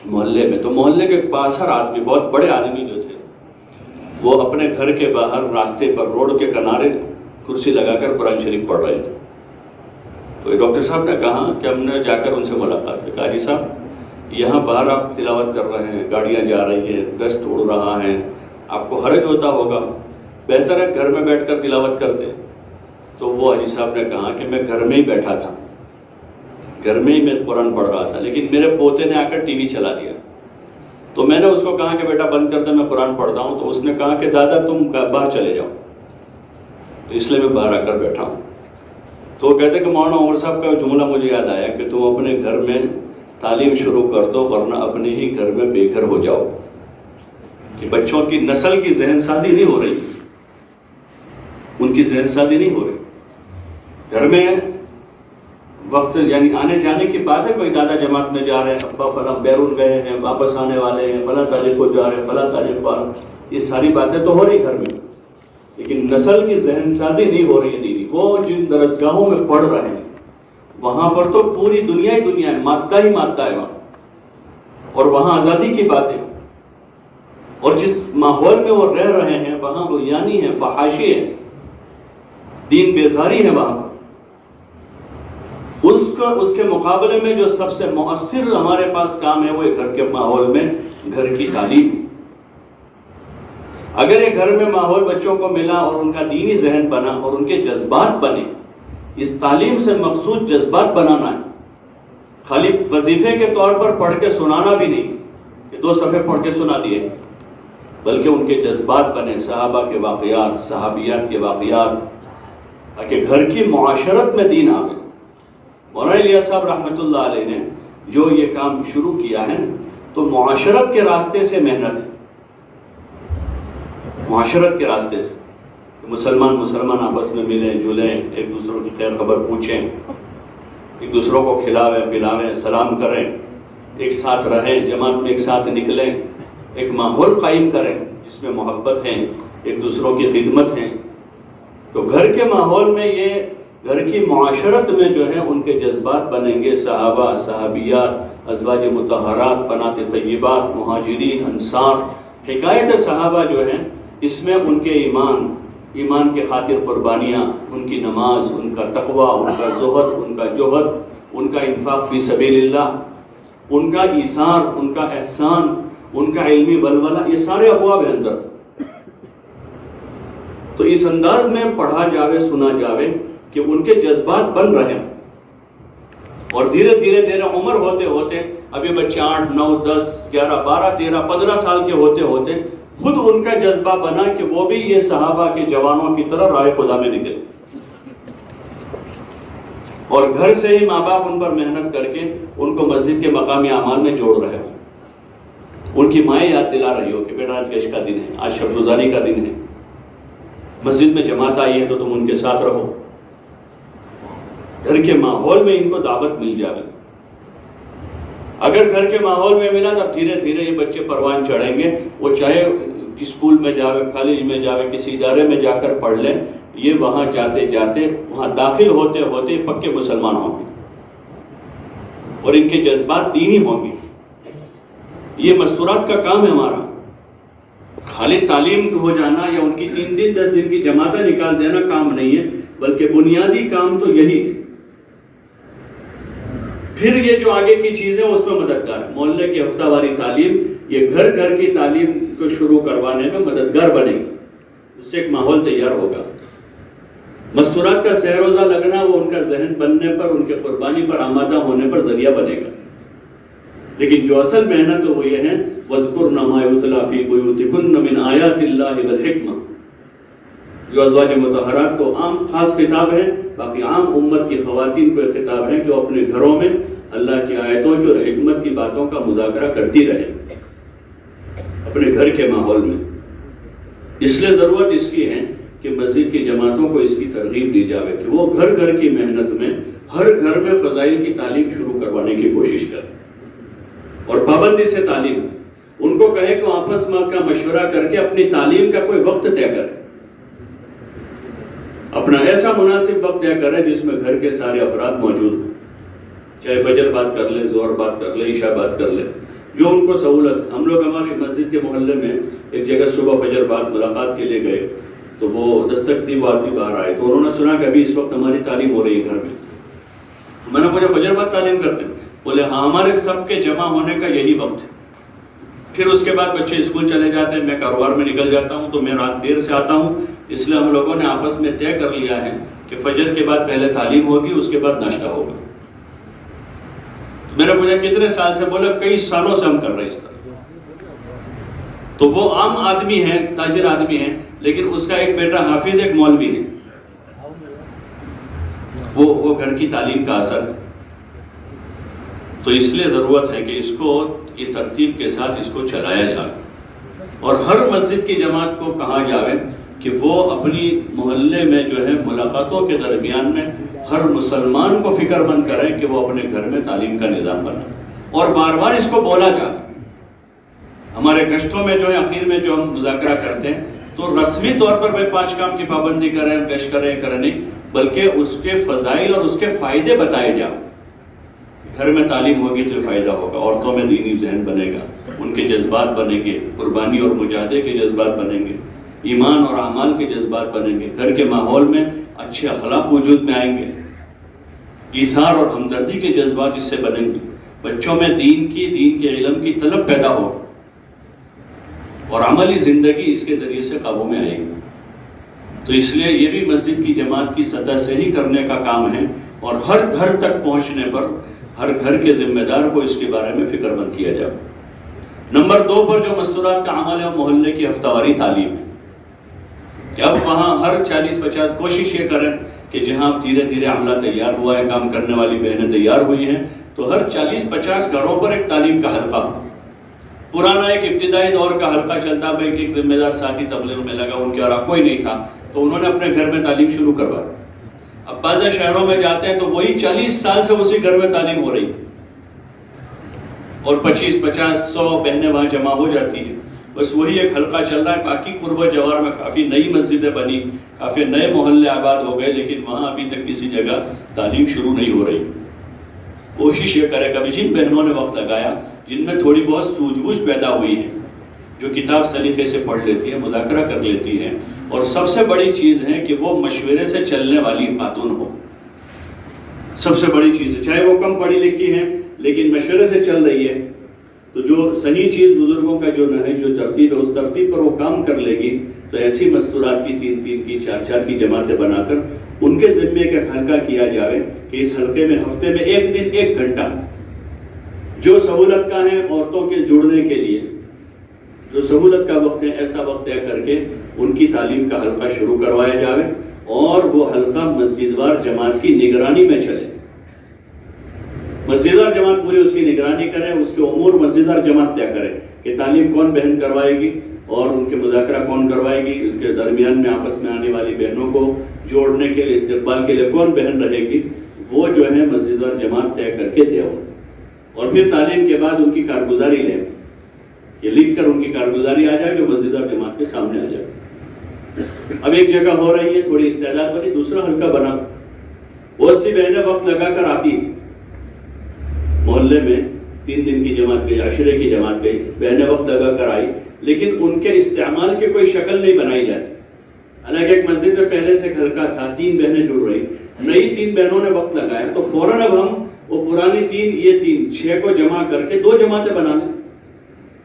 محلے میں، تو محلے کے پاسر آدمی، بہت بڑے آدمی جو تھے، وہ اپنے گھر کے باہر راستے پر روڈ کے کنارے کرسی لگا کر قرآن شریف پڑھ رہے تھے. تو ڈاکٹر صاحب نے کہا کہ ہم نے جا کر ان سے ملاقات کی. کہا جی صاحب یہاں باہر آپ تلاوت کر رہے ہیں، گاڑیاں جا رہی ہیں، ڈسٹ اڑ رہا ہے، آپ کو حرج ہوتا ہوگا، بہتر ہے گھر میں بیٹھ کر تلاوت کرتے. تو وہ حاجی صاحب نے کہا کہ میں گھر میں ہی بیٹھا تھا، گھر میں ہی میں قرآن پڑھ رہا تھا، لیکن میرے پوتے نے آ کر ٹی وی چلا دیا. تو میں نے اس کو کہا کہ بیٹا بند کر دے، میں قرآن پڑھتا ہوں. تو اس نے کہا کہ دادا تم باہر چلے جاؤ. تو اس لیے میں باہر آ کر بیٹھا ہوں. تو وہ کہتے کہ مولانا عمر صاحب کا جملہ مجھے یاد آیا کہ تم اپنے گھر میں تعلیم شروع کر دو ورنہ اپنے ہی گھر میں بے گھر ہو جاؤ. کہ بچوں کی نسل کی ذہن سازی نہیں ہو رہی، ان کی ذہن سازی نہیں ہو رہی. گھر میں وقت یعنی آنے جانے کی بات ہے، کوئی دادا جماعت میں جا رہے ہیں، ابا فلاں بیرون گئے ہیں، واپس آنے والے ہیں، فلاں تاریخ کو جا رہے ہیں، فلاں تاریخ پر، یہ ساری باتیں تو ہو رہی گھر میں، لیکن نسل کی ذہن سازی نہیں ہو رہی ہے دیدی. وہ جن درسگاہوں میں پڑھ رہے ہیں وہاں پر تو پوری دنیا ہی دنیا ہے، مادہ ہی مادہ ہے وہاں، اور وہاں آزادی کی باتیں، اور جس ماحول میں وہ رہ رہے ہیں وہاں بریانی ہے، فحاشی ہے، دین بیزاری ہے وہاں پر. اس کے مقابلے میں جو سب سے مؤثر ہمارے پاس کام ہے وہ گھر کے ماحول میں گھر کی تعلیم. اگر یہ گھر میں ماحول بچوں کو ملا اور ان کا دینی ذہن بنا اور ان کے جذبات بنے، اس تعلیم سے مقصود جذبات بنانا ہے، خالی وظیفے کے طور پر پڑھ کے سنانا بھی نہیں کہ 2 صفحے پڑھ کے سنا دیے، بلکہ ان کے جذبات بنے، صحابہ کے واقعات، صحابیات کے واقعات، تاکہ گھر کی معاشرت میں دین آئے. مولانا الیاس صاحب رحمۃ اللہ علیہ نے جو یہ کام شروع کیا ہے تو معاشرت کے راستے سے محنت ہے، معاشرت کے راستے سے مسلمان آپس میں ملیں جلیں، ایک دوسروں کی خیر خبر پوچھیں، ایک دوسروں کو کھلاویں پلاویں، سلام کریں، ایک ساتھ رہیں، جماعت میں ایک ساتھ نکلیں، ایک ماحول قائم کریں جس میں محبت ہے، ایک دوسروں کی خدمت ہے. تو گھر کے ماحول میں، یہ گھر کی معاشرت میں جو ہے ان کے جذبات بنیں گے. صحابہ، صحابیات، ازواج مطہرات، بنات طیبات، مہاجرین، انصار، حکایت صحابہ جو ہیں اس میں ان کے ایمان کے خاطر قربانیاں، ان کی نماز، ان کا تقوی، ان کا زہد، ان کا جوہد، ان کا انفاق فی سبیل اللہ، ان کا ایثار، ان کا احسان، ان کا علمی ولولہ، یہ سارے ابواب ہیں اندر. تو اس انداز میں پڑھا جاوے، سنا جاوے کہ ان کے جذبات بن رہے ہیں، اور دھیرے دھیرے عمر ہوتے ہوتے اب یہ بچے 8، 9، 10، 11، 12، 13، 15 سال کے ہوتے ہوتے خود ان کا جذبہ بنا کہ وہ بھی یہ صحابہ کے جوانوں کی طرح راہ خدا میں نکلے، اور گھر سے ہی ماں باپ ان پر محنت کر کے ان کو مسجد کے مقامی اعمال میں جوڑ رہے ہوں. ان کی مائیں یاد دلا رہی ہو کہ بیٹا آج گشت کا دن ہے، آج شب گزاری کا دن ہے، مسجد میں جماعت آئی ہے تو تم ان کے ساتھ رہو. گھر کے ماحول میں ان کو دعوت مل جائے. اگر گھر کے ماحول میں ملا تو دھیرے دھیرے یہ بچے پروان چڑھیں گے. وہ چاہے اسکول میں جاوے، کالج میں جاوے، کسی ادارے میں جا کر پڑھ لیں، یہ وہاں جاتے جاتے، وہاں داخل ہوتے ہوتے پکے مسلمان ہوں گے اور ان کے جذبات دینی ہوں گے. یہ مستورات کا کام ہے ہمارا. خالی تعلیم ہو جانا یا ان کی 3 دن 10 دن کی جماعتیں نکال دینا کام نہیں ہے، بلکہ بنیادی کام تو یہی ہے پھر یہ جو آگے کی چیزیں اس میں مددگار ہے. محلے کی ہفتہ واری تعلیم یہ گھر گھر کی تعلیم کو شروع کروانے میں مددگار بنے گی. اس سے ایک ماحول تیار ہوگا. مستورات کا سحر روزہ لگنا وہ ان کا ذہن بننے پر، ان کے قربانی پر آمادہ ہونے پر ذریعہ بنے گا. لیکن جو اصل محنت ہے وہ یہ ہے وَاذْكُرْنَ مَا يُتْلَى فِي بُيُوتِكُنَّ مِنْ آيَاتِ اللَّهِ وَالْحِكْمَةِ. جو ازواج مطہرات کو عام خاص خطاب ہے، باقی عام امت کی خواتین کو خطاب ہے کہ وہ اپنے گھروں میں اللہ کی آیتوں کی اور حکمت کی باتوں کا مذاکرہ کرتی رہے اپنے گھر کے ماحول میں. اس لیے ضرورت اس کی ہے کہ مسجد کی جماعتوں کو اس کی ترغیب دی جاوے کہ وہ گھر گھر کی محنت میں ہر گھر میں فضائل کی تعلیم شروع کروانے کی کوشش کریں اور پابندی سے تعلیم. ان کو کہے کہ آپس میں کا مشورہ کر کے اپنی تعلیم کا کوئی وقت طے کرے، اپنا ایسا مناسب وقت طے کرے جس میں گھر کے سارے افراد موجود ہوں، چاہے فجر بات کر لے، ظہر بات کر لے، عشاء بات کر لے، جو ان کو سہولت. ہم لوگ ہماری مسجد کے محلے میں ایک جگہ صبح فجر بعد ملاقات کے لیے گئے تو وہ دستک دی، وہ آدمی باہر آئے تو انہوں نے سنا کہ ابھی اس وقت ہماری تعلیم ہو رہی ہے گھر میں. میں نے پوچھا فجر بعد تعلیم کرتے ہیں؟ بولے ہاں، ہمارے سب کے جمع ہونے کا یہی وقت ہے. پھر اس کے بعد بچے اسکول چلے جاتے ہیں، میں کاروبار میں نکل جاتا ہوں تو میں رات دیر سے آتا ہوں. اس لیے ہم لوگوں نے آپس میں طے کر لیا ہے کہ فجر کے بعد پہلے تعلیم ہوگی، اس کے بعد ناشتہ ہوگا. میں نے پوچھا کتنے سال سے؟ بولے کئی سالوں سے ہم کر رہے ہیں اس طرح. تو وہ عام آدمی ہے، تاجر آدمی ہے، لیکن اس کا ایک بیٹا حافظ، ایک مولوی ہے. وہ گھر کی تعلیم کا اثر ہے. تو اس لیے ضرورت ہے کہ اس کو کی ترتیب کے ساتھ اس کو چلایا جائے اور ہر مسجد کی جماعت کو کہا جائے کہ وہ اپنی محلے میں جو ہے ملاقاتوں کے درمیان میں ہر مسلمان کو فکر مند کریں کہ وہ اپنے گھر میں تعلیم کا نظام بنائے اور بار بار اس کو بولا جائے. ہمارے گشتوں میں جو ہے آخر میں جو ہم مذاکرہ کرتے ہیں تو رسمی طور پر 5 کام کی پابندی کریں، گشت کریں نہیں، بلکہ اس کے فضائل اور اس کے فائدے بتائے جائیں. گھر میں تعلیم ہوگی تو فائدہ ہوگا، عورتوں میں دینی ذہن بنے گا، ان کے جذبات بنیں گے، قربانی اور مجاہدے کے جذبات بنیں گے، ایمان اور اعمال کے جذبات بنیں گے. گھر کے ماحول میں اچھے اخلاق وجود میں آئیں گے، ایثار اور ہمدردی کے جذبات اس سے بنیں گے. بچوں میں دین کے علم کی طلب پیدا ہو اور عملی زندگی اس کے ذریعے سے قابو میں آئے گی. تو اس لیے یہ بھی مسجد کی جماعت کی سطح سے ہی کرنے کا کام ہے اور ہر گھر تک پہنچنے پر ہر گھر کے ذمہ دار کو اس کے بارے میں فکر مند کیا جائے. نمبر 2 پر جو مستورات کا عمل ہے وہ محلے کی ہفتہ واری تعلیم ہے کہ اب وہاں ہر 40-50 کوشش یہ کریں کہ جہاں دھیرے دھیرے عملہ تیار ہوا ہے، کام کرنے والی بہنیں تیار ہوئی ہیں، تو ہر 40-50 گھروں پر ایک تعلیم کا حلقہ ہو. پرانا ایک ابتدائی دور کا حلقہ چلتا ہے، ایک ذمہ دار ساتھی تبلیغ میں لگا، ان کے اور کوئی نہیں تھا تو انہوں نے اپنے گھر میں تعلیم شروع کروا. اب بعض شہروں میں جاتے ہیں تو وہی 40 سال سے اسی گھر میں تعلیم ہو رہی اور 25-50-100 بہنیں وہاں جمع ہو جاتی ہیں. بس وہی ایک حلقہ چل رہا ہے. باقی قرب و جوار میں کافی نئی مسجدیں بنی، کافی نئے محلے آباد ہو گئے، لیکن وہاں ابھی تک کسی جگہ تعلیم شروع نہیں ہو رہی. کوشش یہ کرے کبھی جن بہنوں نے وقت لگایا، جن میں تھوڑی بہت سوجھ بوجھ پیدا ہوئی ہے، جو کتاب سلیقے سے پڑھ لیتی ہے، مذاکرہ کر لیتی ہے، اور سب سے بڑی چیز ہے کہ وہ مشورے سے چلنے والی خاتون ہو. سب سے بڑی چیز ہے، چاہے وہ کم پڑھی لکھی ہے لیکن مشورے سے چل رہی ہے تو جو صحیح چیز بزرگوں کا جو نہج جو ترتیب ہے اس ترتیب پر وہ کام کر لے گی. تو ایسی مستورات کی 3-3 کی 4-4 کی جماعتیں بنا کر ان کے ذمے کا حلقہ کیا جائے کہ اس حلقے میں ہفتے میں ایک دن 1 گھنٹہ جو سہولت کا ہے عورتوں کے جڑنے کے لیے، جو سہولت کا وقت ہے، ایسا وقت طے کر کے ان کی تعلیم کا حلقہ شروع کروایا جائے اور وہ حلقہ مسجد وار جماعت کی نگرانی میں چلے. مسجد وار جماعت پوری اس کی نگرانی کرے، اس کے امور مسجد وار جماعت طے کرے کہ تعلیم کون بہن کروائے گی اور ان کے مذاکرہ کون کروائے گی، ان کے درمیان میں آپس میں آنے والی بہنوں کو جوڑنے کے لیے، استقبال کے لیے کون بہن رہے گی، وہ جو ہے مسجد وار جماعت طے کر کے دے. اور پھر تعلیم کے بعد ان کی کارگزاری لیں، یہ لکھ کر ان کی کارگزاری آ جائے جو مسجد اور جماعت کے سامنے آ جائے. اب ایک جگہ ہو رہی ہے، تھوڑی استعداد بنی، دوسرا حلقہ بنا. بہت سی بہنیں وقت لگا کر آتی ہیں محلے میں، 3 دن کی جماعت گئی، عشرے کی جماعت گئی، بہنیں وقت لگا کر آئی، لیکن ان کے استعمال کی کوئی شکل نہیں بنائی جاتی. حالانکہ ایک مسجد میں پہلے سے حلقہ تھا، 3 بہنیں جڑ رہی، نئی 3 بہنوں نے وقت لگایا تو فوراً اب ہم وہ پرانی 3 یہ 3 6 کو جمع کر کے 2 جماعتیں بنا لیں،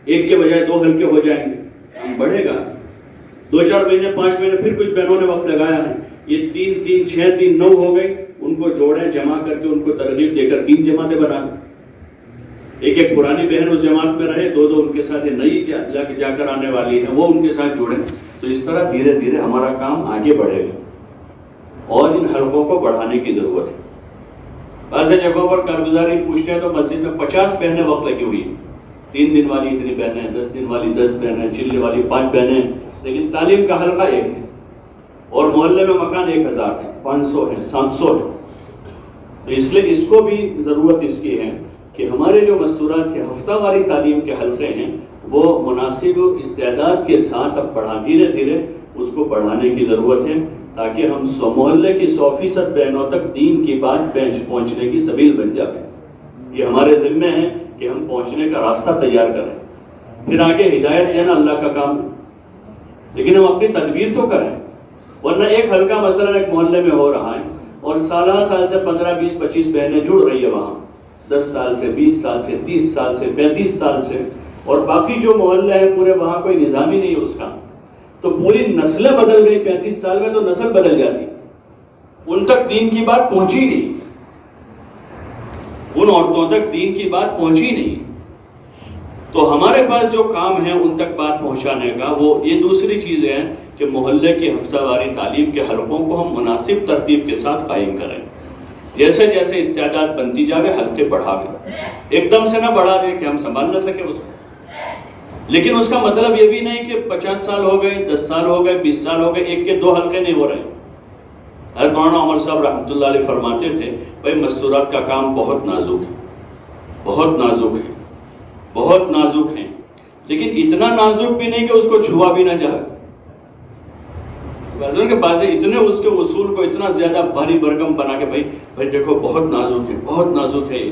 ایک کے بجائے 2 ہلکے ہو جائیں گے، کام بڑھے گا۔ 2-4 مہینے 5 مہینے پھر کچھ بہنوں نے وقت لگایا ہے، یہ 3 3 6 3 9 ہو گئی، ان کو جوڑیں، جمع کر کے ان کو ترغیب دے کر 3 جماعتیں بنا لیں۔ ایک پرانی بہن اس جماعت میں رہے، 2 ان کے ساتھ نئی جا کر آنے والی ہے وہ ان کے ساتھ جڑیں، تو اس طرح دھیرے دھیرے ہمارا کام آگے بڑھے گا اور ان حلقوں کو بڑھانے کی ضرورت ہے۔ بعض جگہوں پر کارگزاری پوچھتے ہیں تو مسجد میں 50 بہنیں وقت لگی ہوئی ہیں، 3 دن والی اتنی بہنیں، 10 دن والی 10 بہنیں، چلے والی 5 بہنیں، لیکن تعلیم کا حلقہ ایک ہے اور محلے میں مکان 1000 ہے، 500 ہے، 700 ہے۔ تو اس لیے اس کو بھی ضرورت اس کی ہے کہ ہمارے جو مستورات کے ہفتہ واری تعلیم کے حلقے ہیں وہ مناسب استعداد کے ساتھ اب دھیرے دھیرے اس کو بڑھانے کی ضرورت ہے، تاکہ ہم محلے کی 100% بہنوں تک دین کی بات پہنچنے کی سبیل بن جائے۔ یہ ہمارے ذمہ ہے کہ ہم پہنچنے کا راستہ تیار کریں، پھر آگے ہدایت دینا اللہ کا کام ہے، لیکن ہم اپنی تدبیر تو کریں، ورنہ ایک حلقہ مثلا ایک محلے میں ہو رہا ہے اور سالہ سال سے 15 20 25 بہنیں جڑ رہی ہے وہاں، 10 سال سے 20 سال سے 30 سال سے 35 سال سے، اور باقی جو محلے ہیں پورے وہاں کوئی نظام ہی نہیں اس کا، تو پوری نسلیں بدل گئی۔ 35 سال میں تو نسل بدل جاتی، ان تک دین کی بات پہنچی نہیں، ان عورتوں تک دین کی بات پہنچی نہیں۔ تو ہمارے پاس جو کام ہے ان تک بات پہنچانے کا، وہ یہ دوسری چیز ہے کہ محلے کی ہفتہ واری تعلیم کے حلقوں کو ہم مناسب ترتیب کے ساتھ قائم کریں، جیسے جیسے استعداد بنتی جاوے حلقے بڑھاوے، ایک دم سے نہ بڑھا دیں کہ ہم سنبھال نہ سکے اس کو، لیکن اس کا مطلب یہ بھی نہیں کہ 50 سال ہو گئے، 10 سال ہو گئے، 20 سال ہو گئے، ایک کے 2 حلقے نہیں ہو رہے۔ حضرت مولانا عمر صاحب رحمۃ اللہ علیہ فرماتے تھے، بھائی مستورات کا کام بہت نازک ہے، بہت نازک ہے، بہت نازک ہے، لیکن اتنا نازک بھی نہیں کہ اس کو چھوا بھی نہ جائے۔ کے پاس اتنے اس کے اصول کو اتنا زیادہ بھاری بھرکم بنا کے بھائی دیکھو بہت نازک ہے، بہت نازک ہے،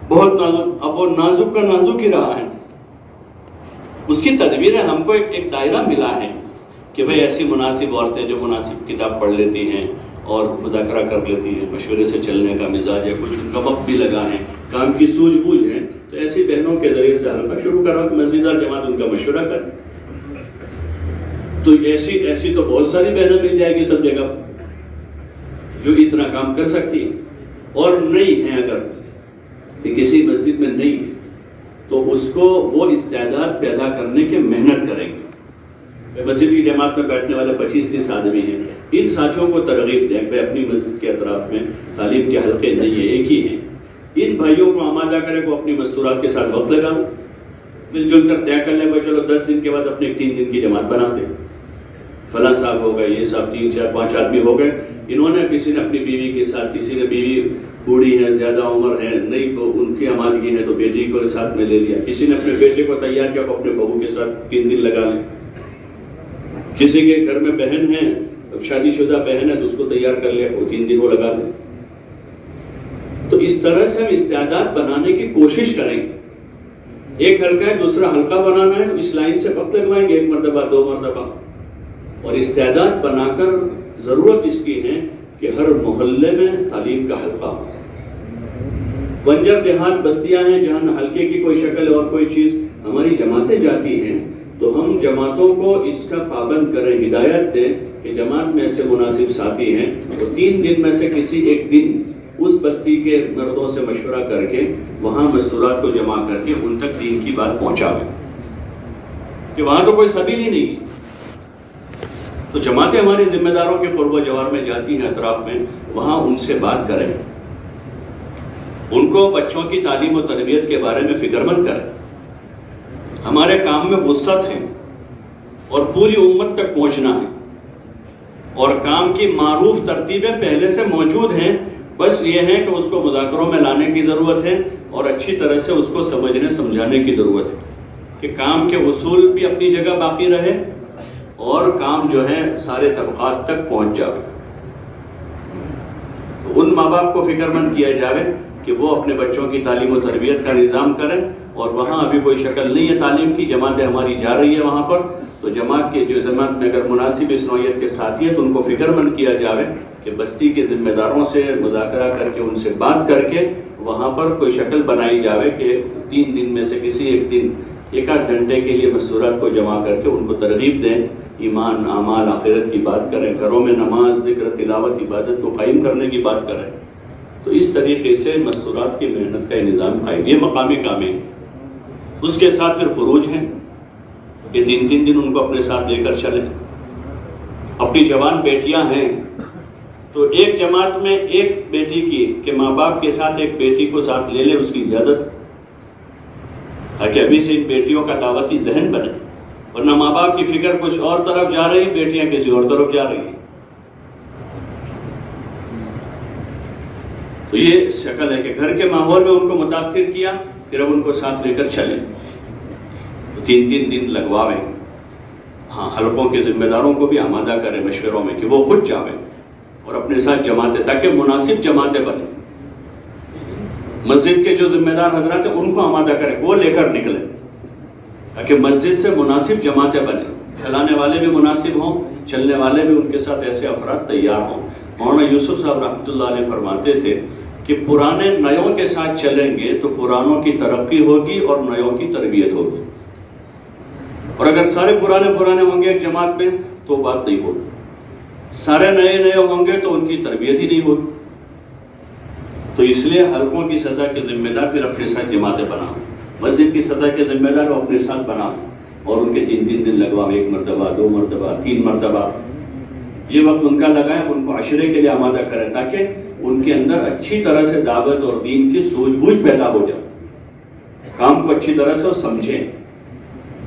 بہت نازک، اب وہ نازک کا نازک ہی رہا ہے۔ اس کی تدبیر ہم کو ایک دائرہ ملا ہے کہ بھائی ایسی مناسب عورتیں جو مناسب کتاب پڑھ لیتی ہیں اور مذاکرہ کر لیتی ہیں، مشورے سے چلنے کا مزاج ہے، کچھ ان کا وقت بھی لگا ہے، کام کی سوجھ بوجھ ہے، تو ایسی بہنوں کے ذریعے سے حلقہ شروع کرو، مسجد اور جماعت ان کا مشورہ کریں، تو ایسی تو بہت ساری بہنیں مل جائے گی سب جگہ جو اتنا کام کر سکتی ہیں، اور نہیں ہیں اگر کسی مسجد میں نہیں ہے تو اس کو وہ استعداد پیدا کرنے کے محنت کریں گے۔ مسجد کی جماعت میں بیٹھنے والے 25-30 آدمی ہیں، ان ساتھیوں کو ترغیب دیں کہ اپنی مسجد کے اطراف میں تعلیم کے حلقے نہیں ہیں، ایک ہی ہیں، ان بھائیوں کو آمادہ کریں کو اپنی مستورات کے ساتھ وقت لگا مل جل کر طے کر لیں، بھائی چلو 10 دن کے بعد اپنے 3 دن کی جماعت بناتے ہیں، فلاں صاحب ہو گئے، یہ صاحب 3 4 5 آدمی ہو گئے، انہوں نے کسی نے اپنی بیوی کے ساتھ، کسی نے بیوی بوڑھی ہے، زیادہ عمر ہے، نہیں تو ان کی آمادگی ہے تو بیٹی کو ساتھ میں لے لیا، کسی نے اپنے بیٹے کو تیار کیا تو اپنے بہو کے ساتھ 3 دن لگا لیں، کسی کے گھر میں بہن ہے، شادی شدہ بہن ہے تو اس کو تیار کر لیا، وہ 3 دن وہ لگا لیں۔ تو اس طرح سے ہم استعداد بنانے کی کوشش کریں گے، ایک حلقہ ہے دوسرا حلقہ بنانا ہے تو اس لائن سے وقت لگوائیں گے، 1 مرتبہ 2 مرتبہ، اور استعداد بنا کر ضرورت اس کی ہے کہ ہر محلے میں تعلیم کا حلقہ ہو۔ بنجر دیہات بستیاں ہیں جہاں حلقے کی کوئی شکل اور کوئی چیز، ہماری جماعتیں جاتی ہیں تو ہم جماعتوں کو اس کا پابند کریں، ہدایت دیں کہ جماعت میں سے مناسب ساتھی ہیں تو 3 دن میں سے کسی ایک دن اس بستی کے مردوں سے مشورہ کر کے وہاں مستورات کو جمع کر کے ان تک دین کی بات پہنچاویں، کہ وہاں تو کوئی سبیل ہی نہیں، تو جماعتیں ہمارے ذمہ داروں کے قرب و جوار میں جاتی ہیں اطراف میں، وہاں ان سے بات کریں، ان کو بچوں کی تعلیم و تربیت کے بارے میں فکر مند کریں۔ ہمارے کام میں وسعت ہے اور پوری امت تک پہنچنا ہے، اور کام کی معروف ترتیبیں پہلے سے موجود ہیں، بس یہ ہے کہ اس کو مذاکروں میں لانے کی ضرورت ہے اور اچھی طرح سے اس کو سمجھنے سمجھانے کی ضرورت ہے کہ کام کے اصول بھی اپنی جگہ باقی رہے اور کام جو ہے سارے طبقات تک پہنچ جائے۔ تو ان ماں باپ کو فکر مند کیا جائے کہ وہ اپنے بچوں کی تعلیم و تربیت کا نظام کریں، اور وہاں ابھی کوئی شکل نہیں ہے تعلیم کی، جماعتیں ہماری جا رہی ہے وہاں پر، تو جماعت کے جو جماعت میں اگر مناسب اس نوعیت کے ساتھی ہے تو ان کو فکر مند کیا جائے کہ بستی کے ذمہ داروں سے مذاکرہ کر کے ان سے بات کر کے وہاں پر کوئی شکل بنائی جاوے کہ 3 دن میں سے کسی ایک دن 1-8 گھنٹے کے لیے مستورات کو جمع کر کے ان کو ترغیب دیں، ایمان، اعمال، آخرت کی بات کریں، گھروں میں نماز، ذکر، تلاوت، عبادت کو قائم کرنے کی بات کریں. تو اس طریقے سے مستورات کی محنت کا نظام قائم، یہ مقامی کام ہے. اس کے ساتھ پھر فروج ہیں کہ 3 دن ان کو اپنے ساتھ لے کر چلیں. اپنی جوان بیٹیاں ہیں تو ایک جماعت میں ایک بیٹی کی کہ ماں باپ کے ساتھ ایک بیٹی کو ساتھ لے لے، اس کی اجازت، تاکہ ابھی سے ان بیٹیوں کا دعوتی ذہن بنے، ورنہ ماں باپ کی فکر کچھ اور طرف جا رہی، بیٹیاں کسی اور طرف جا رہی ہیں. تو یہ شکل ہے کہ گھر کے ماحول میں ان کو متاثر کیا، پھر اب ان کو ساتھ لے کر چلیں. تو 3 دن لگواویں. ہاں، حلقوں کے ذمہ داروں کو بھی آمادہ کریں مشوروں میں کہ وہ خود جاویں اور اپنے ساتھ جماعتیں، تاکہ مناسب جماعتیں بنیں. مسجد کے جو ذمہ دار حضرات ہیں ان کو آمادہ کریں، وہ لے کر نکلیں، تاکہ مسجد سے مناسب جماعتیں بنیں. چلانے والے بھی مناسب ہوں، چلنے والے بھی ان کے ساتھ ایسے افراد تیار ہوں. مولانا یوسف صاحب رحمۃ اللہ علیہ فرماتے تھے کہ پرانے نیوں کے ساتھ چلیں گے تو پرانوں کی ترقی ہوگی اور نیوں کی تربیت ہوگی. اور اگر سارے پرانے ہوں گے ایک جماعت میں تو بات نہیں ہوگی. سارے نئے ہوں گے تو ان کی تربیت ہی نہیں ہوگی. تو اس لیے حلقوں کی سطح کے ذمہ دار پھر اپنے ساتھ جماعتیں بناؤ، مسجد کی سطح کے ذمہ دار وہ اپنے ساتھ بناؤ، اور ان کے 3 دن لگواؤ، 1 مرتبہ، 2 مرتبہ، 3 مرتبہ. یہ وقت ان کا لگائیں، ان کو عشرے کے لیے آمادہ کریں، تاکہ ان کے اندر اچھی طرح سے دعوت اور دین کی سوجھ بوجھ پیدا ہو جائے، کام کو اچھی طرح سے وہ سمجھیں،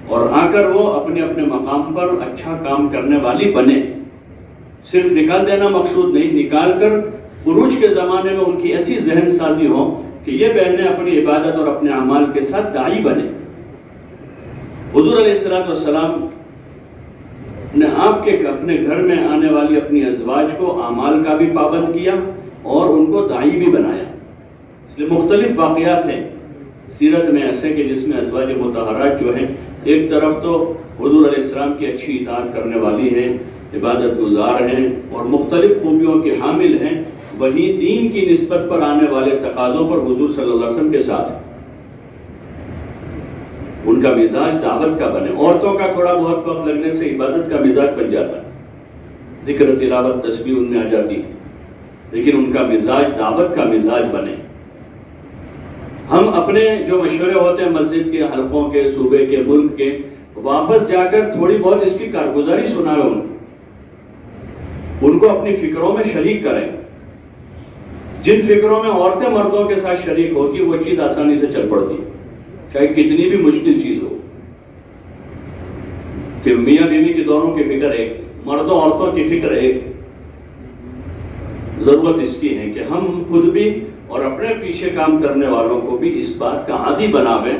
اور آ کر وہ اپنے اپنے مقام پر اچھا کام کرنے والی بنے. صرف نکال دینا مقصود نہیں، نکال کر عروج کے زمانے میں ان کی ایسی ذہن سازی ہو کہ یہ بہنیں اپنی عبادت اور اپنے اعمال کے ساتھ داعی بنے. حضور علیہ السلام نے آپ کے اپنے گھر میں آنے والی اپنی ازواج کو اعمال کا بھی پابند کیا اور ان کو داعی بھی بنایا. اس لیے مختلف واقعات ہیں سیرت میں ایسے کہ جس میں ازواج مطہرات جو ہیں ایک طرف تو حضور علیہ السلام کی اچھی اطاعت کرنے والی ہیں، عبادت گزار ہیں اور مختلف خوبیوں کے حامل ہیں، وہیں دین کی نسبت پر آنے والے تقاضوں پر حضور صلی اللہ علیہ وسلم کے ساتھ ان کا مزاج دعوت کا بنے. عورتوں کا تھوڑا بہت وقت لگنے سے عبادت کا مزاج بن جاتا ہے، ذکر، تلاوت، تسبیح ان میں آ جاتی ہے، لیکن ان کا مزاج دعوت کا مزاج بنے. ہم اپنے جو مشورے ہوتے ہیں مسجد کے، حلقوں کے، صوبے کے، ملک کے، واپس جا کر تھوڑی بہت اس کی کارگزاری سنائیں، ان کو اپنی فکروں میں شریک کریں. جن فکروں میں عورتیں مردوں کے ساتھ شریک ہوتی وہ چیز آسانی سے چل پڑتی ہے، چاہے کتنی بھی مشکل چیز ہو. کہ میاں بیوی کی دونوں کی فکر ایک، مردوں عورتوں کی فکر ایک. ضرورت اس کی ہے کہ ہم خود بھی اور اپنے پیچھے کام کرنے والوں کو بھی اس بات کا عادی بناویں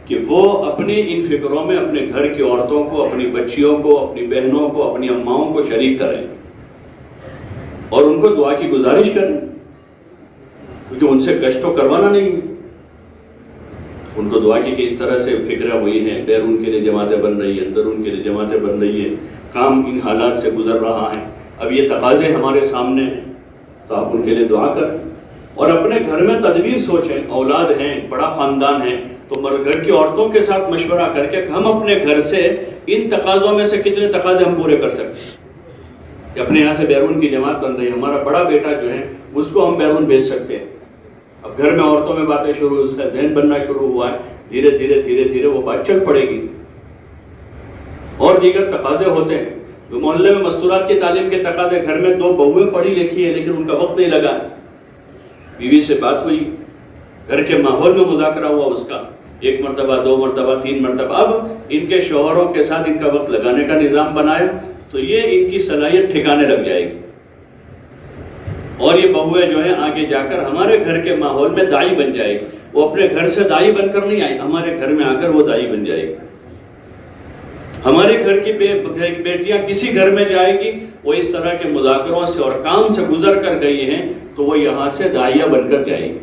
کہ وہ اپنی ان فکروں میں اپنے گھر کی عورتوں کو، اپنی بچیوں کو، اپنی بہنوں کو، اپنی اماؤں کو شریک کریں اور ان کو دعا کی گزارش کریں، کیونکہ ان سے کشٹ تو کروانا نہیں ہے. ان کو دعا کی کہ اس طرح سے فکریں ہوئی ہیں، بیرون کے لیے جماعتیں بن رہی ہیں، اندرون کے لیے جماعتیں بن رہی ہیں، کام ان حالات سے گزر رہا ہے، اب یہ تقاضے ہمارے سامنے ہیں، تو آپ ان کے لیے دعا کریں. اور اپنے گھر میں تدبیر سوچیں، اولاد ہیں، بڑا خاندان ہے، تو گھر کی عورتوں کے ساتھ مشورہ کر کے ہم اپنے گھر سے ان تقاضوں میں سے کتنے تقاضے ہم پورے کر سکتے ہیں. کہ اپنے یہاں سے بیرون کی جماعت بن رہی ہے، ہمارا بڑا بیٹا جو ہے اس کو ہم بیرون بھیج سکتے ہیں. اب گھر میں عورتوں میں باتیں شروع ہوئی، اس کا ذہن بننا شروع ہوا ہے، دھیرے دھیرے وہ بات چل پڑے گی. اور دیگر تقاضے ہوتے ہیں، جو محلے میں مستورات کی تعلیم کے تقاضے، گھر میں 2 بہویں پڑھی لکھی ہیں لیکن ان کا وقت نہیں لگا، بیوی سے بات ہوئی، گھر کے ماحول میں مذاکرہ ہوا اس کا، 1 مرتبہ، 2 مرتبہ، 3 مرتبہ، اب ان کے شوہروں کے ساتھ ان کا وقت لگانے کا نظام بنایا تو یہ ان کی صلاحیت ٹھکانے لگ جائے گی. اور یہ بہویں جو ہیں آگے جا کر ہمارے گھر کے ماحول میں داعی بن جائے گی. وہ اپنے گھر سے داعی بن کر نہیں آئی، ہمارے گھر میں آ کر وہ داعی بن جائے گی. ہمارے گھر کی بیٹیاں کسی گھر میں جائے گی، وہ اس طرح کے مذاکروں سے اور کام سے گزر کر گئی ہیں تو وہ یہاں سے داعیہ بن کر جائے گی.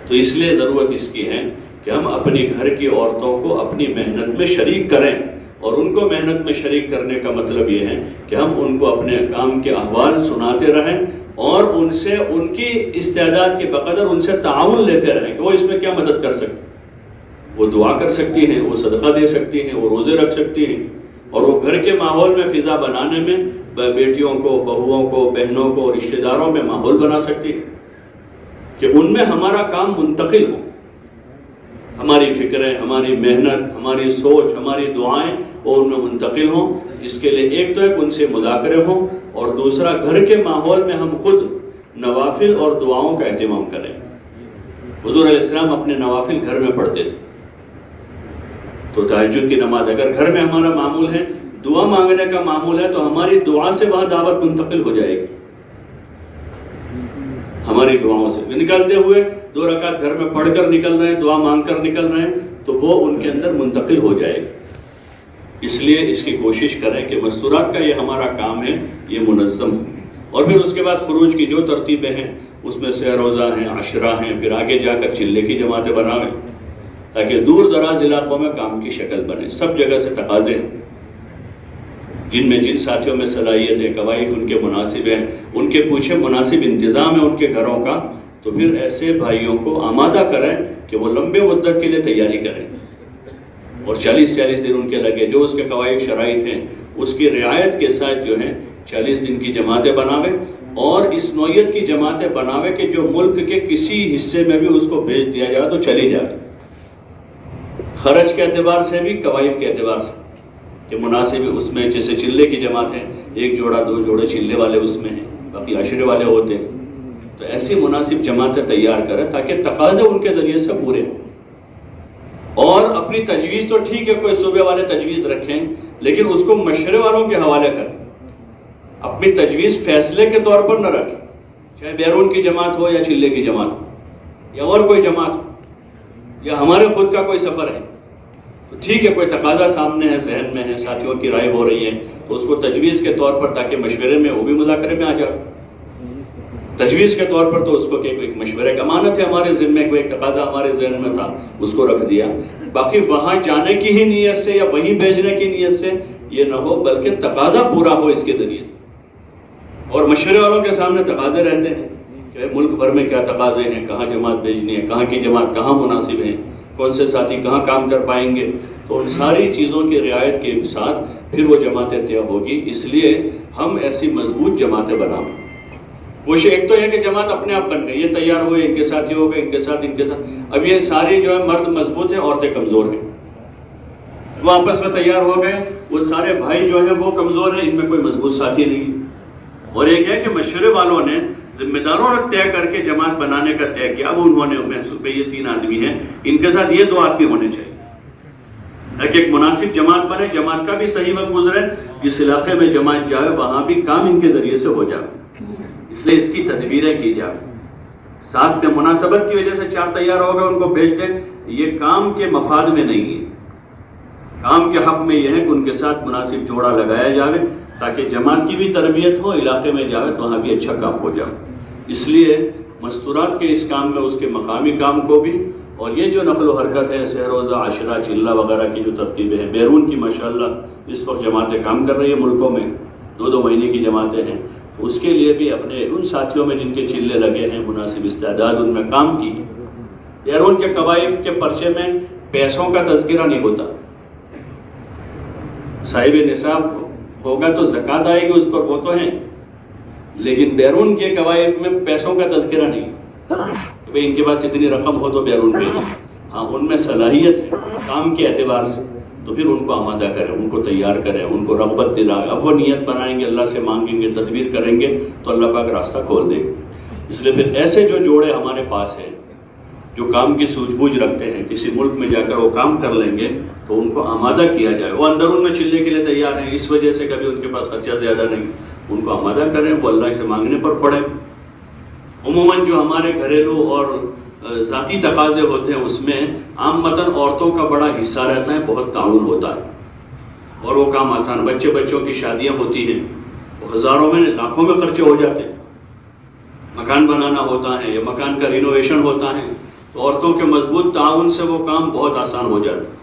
تو اس لیے ضرورت اس کی ہے کہ ہم اپنی گھر کی عورتوں کو اپنی محنت میں شریک کریں، اور ان کو محنت میں شریک کرنے کا مطلب یہ ہے کہ ہم ان کو اپنے کام کے احوال سناتے رہیں اور ان سے ان کی استعداد کے بقدر ان سے تعاون لیتے رہیں کہ وہ اس میں کیا مدد کر سکتے، وہ دعا کر سکتی ہیں، وہ صدقہ دے سکتی ہیں، وہ روزے رکھ سکتی ہیں، اور وہ گھر کے ماحول میں فضا بنانے میں بیٹیوں کو، بہوؤں کو، بہنوں کو، رشتہ داروں میں ماحول بنا سکتی ہیں کہ ان میں ہمارا کام منتقل ہو، ہماری فکریں، ہماری محنت، ہماری سوچ، ہماری دعائیں وہ ان میں منتقل ہوں۔ اس کے لیے ایک تو ایک ان سے مذاکرے ہوں، اور دوسرا گھر کے ماحول میں ہم خود نوافل اور دعاؤں کا اہتمام کریں۔ حضور علیہ السلام اپنے نوافل گھر میں پڑھتے تھے، تو تہجد کی نماز اگر گھر میں ہمارا معمول ہے، دعا مانگنے کا معمول ہے، تو ہماری دعا سے وہاں دعوت منتقل ہو جائے گی۔ ہماری دعاؤں سے نکلتے ہوئے 2 رکعت گھر میں پڑھ کر نکل رہے ہیں، دعا مانگ کر نکل رہے ہیں، تو وہ ان کے اندر منتقل ہو جائے گی۔ اس لیے اس کی کوشش کریں کہ مستورات کا یہ ہمارا کام ہے، یہ منظم ہو، اور پھر اس کے بعد خروج کی جو ترتیبیں ہیں اس میں سہ روزہ ہیں، عشرہ ہیں، پھر آگے جا کر چلے کی جماعتیں بناویں، تاکہ دور دراز علاقوں میں کام کی شکل بنے۔ سب جگہ سے تقاضے ہیں، جن میں جن ساتھیوں میں صلاحیت ہے، قوائف ان کے مناسب ہیں، ان کے پوچھے مناسب انتظام ہے ان کے گھروں کا، تو پھر ایسے بھائیوں کو آمادہ کریں کہ وہ لمبے مدت کے لیے تیاری کریں، اور 40 دن ان کے لگے، جو اس کے قوائف شرائط ہیں اس کی رعایت کے ساتھ جو ہیں 40 دن کی جماعتیں بناویں، اور اس نوعیت کی جماعتیں بناویں کہ جو ملک کے کسی حصے میں بھی اس کو بھیج دیا جائے تو چلی جائے، خرچ کے اعتبار سے بھی، قوائف کے اعتبار سے کہ مناسب اس میں، جیسے چلے کی جماعت ہے، 1 جوڑا 2 جوڑے چلے والے اس میں ہیں، باقی عشرے والے ہوتے ہیں، تو ایسی مناسب جماعتیں تیار کریں تاکہ تقاضے ان کے ذریعے سے پورے ہوں۔ اور اپنی تجویز تو ٹھیک ہے، کوئی صوبے والے تجویز رکھیں، لیکن اس کو مشورے والوں کے حوالے کریں، اپنی تجویز فیصلے کے طور پر نہ رکھیں، چاہے بیرون کی جماعت ہو یا چلے کی جماعت ہو یا اور کوئی جماعت ہو یا ہمارے خود کا کوئی سفر ہے، تو ٹھیک ہے، کوئی تقاضا سامنے ہے، ذہن میں ہے، ساتھیوں کی رائے ہو رہی ہے، تو اس کو تجویز کے طور پر، تاکہ مشورے میں وہ بھی مذاکرے میں آ جائے، تجویز کے طور پر تو اس کو کہ ایک مشورے کا امانت ہے ہمارے ذمے، کوئی ایک تقاضا ہمارے ذہن میں تھا اس کو رکھ دیا، باقی وہاں جانے کی ہی نیت سے یا وہیں بھیجنے کی نیت سے یہ نہ ہو، بلکہ تقاضا پورا ہو اس کے ذریعے سے۔ اور مشورے والوں کے سامنے تقاضے رہتے ہیں کہ ملک بھر میں کیا تقاضے ہیں، کہاں جماعت بھیجنی ہے، کہاں کی جماعت کہاں مناسب ہے، کون سے ساتھی کہاں کام کر پائیں گے، تو ان ساری چیزوں کی رعایت کے ساتھ پھر وہ جماعتیں طے ہوگی۔ اس لیے ہم ایسی مضبوط جماعتیں بنائیں۔ کوشش ایک تو ہے کہ جماعت اپنے آپ بن گئی، یہ تیار ہوئے، ان کے ساتھ یہ ہو گئے، ان کے ساتھ، اب یہ سارے جو ہے مرد مضبوط ہیں، عورتیں کمزور ہیں، وہ آپس میں تیار ہو گئے، وہ سارے بھائی جو ہیں وہ کمزور ہیں، ان میں کوئی مضبوط ساتھی نہیں۔ اور ایک ہے کہ مشورے والوں نے ذمہ داروں نے طے کر کے جماعت بنانے کا طے کیا، اب انہوں نے محسوس کہ یہ 3 آدمی ہیں، ان کے ساتھ یہ 2 آدمی ہونے چاہیے تاکہ ایک مناسب جماعت بنے، جماعت کا بھی صحیح وقت گزرے، جس علاقے میں جماعت جائے وہاں بھی کام ان کے ذریعے سے ہو جائے، اس لیے اس کی تدبیریں کی جائے۔ ساتھ میں مناسبت کی وجہ سے 4 تیار ہو گئے، ان کو بھیج دیں، یہ کام کے مفاد میں نہیں ہے، کام کے حق میں یہ ہے کہ ان کے ساتھ مناسب جوڑا لگایا جائے تاکہ جماعت کی بھی تربیت ہو، علاقے میں جائے تو وہاں بھی اچھا کام ہو جائے۔ اس لیے مستورات کے اس کام میں اس کے مقامی کام کو بھی، اور یہ جو نقل و حرکت ہے، سہ روزہ، عشرہ، چلہ وغیرہ کی جو ترتیبیں ہیں، بیرون کی ماشاءاللہ اس وقت جماعتیں کام کر رہی ہیں ملکوں میں، 2 مہینے کی جماعتیں ہیں، تو اس کے لیے بھی اپنے ان ساتھیوں میں جن کے چلے لگے ہیں، مناسب استعداد ان میں کام کی۔ بیرون کے قوائف کے پرچے میں پیسوں کا تذکرہ نہیں ہوتا، صاحب نصاب ہوگا تو زکوٰۃ آئے گی اس پر، وہ تو ہیں، لیکن بیرون کے قوائف میں پیسوں کا تذکرہ نہیں کہ بھئی ان کے پاس اتنی رقم ہو تو بیرون بھیجیں، ہاں ان میں صلاحیت ہے کام کے اعتبار سے، تو پھر ان کو آمادہ کریں، ان کو تیار کریں، ان کو رغبت دلائیں، اب وہ نیت بنائیں گے، اللہ سے مانگیں گے، تدبیر کریں گے تو اللہ پاک راستہ کھول دے گا۔ اس لیے پھر ایسے جو جوڑے ہمارے پاس ہیں، جو کام کی سوجھ بوجھ رکھتے ہیں، کسی ملک میں جا کر وہ کام کر لیں گے تو ان کو آمادہ کیا جائے، وہ اندرون میں چلنے کے لیے تیار ہیں، اس وجہ سے کبھی ان کے پاس خرچہ زیادہ نہیں، ان کو آمادہ کریں، وہ اللہ سے مانگنے پر پڑیں۔ عموماً جو ہمارے گھریلو اور ذاتی تقاضے ہوتے ہیں اس میں عامتاً عورتوں کا بڑا حصہ رہتا ہے، بہت تعاون ہوتا ہے اور وہ کام آسان، بچوں کی شادیاں ہوتی ہیں، وہ ہزاروں میں لاکھوں میں خرچے ہو جاتے ہیں، مکان بنانا ہوتا ہے یا مکان کا رینوویشن ہوتا ہے، تو عورتوں کے مضبوط تعاون سے وہ کام بہت آسان ہو جاتا ہے۔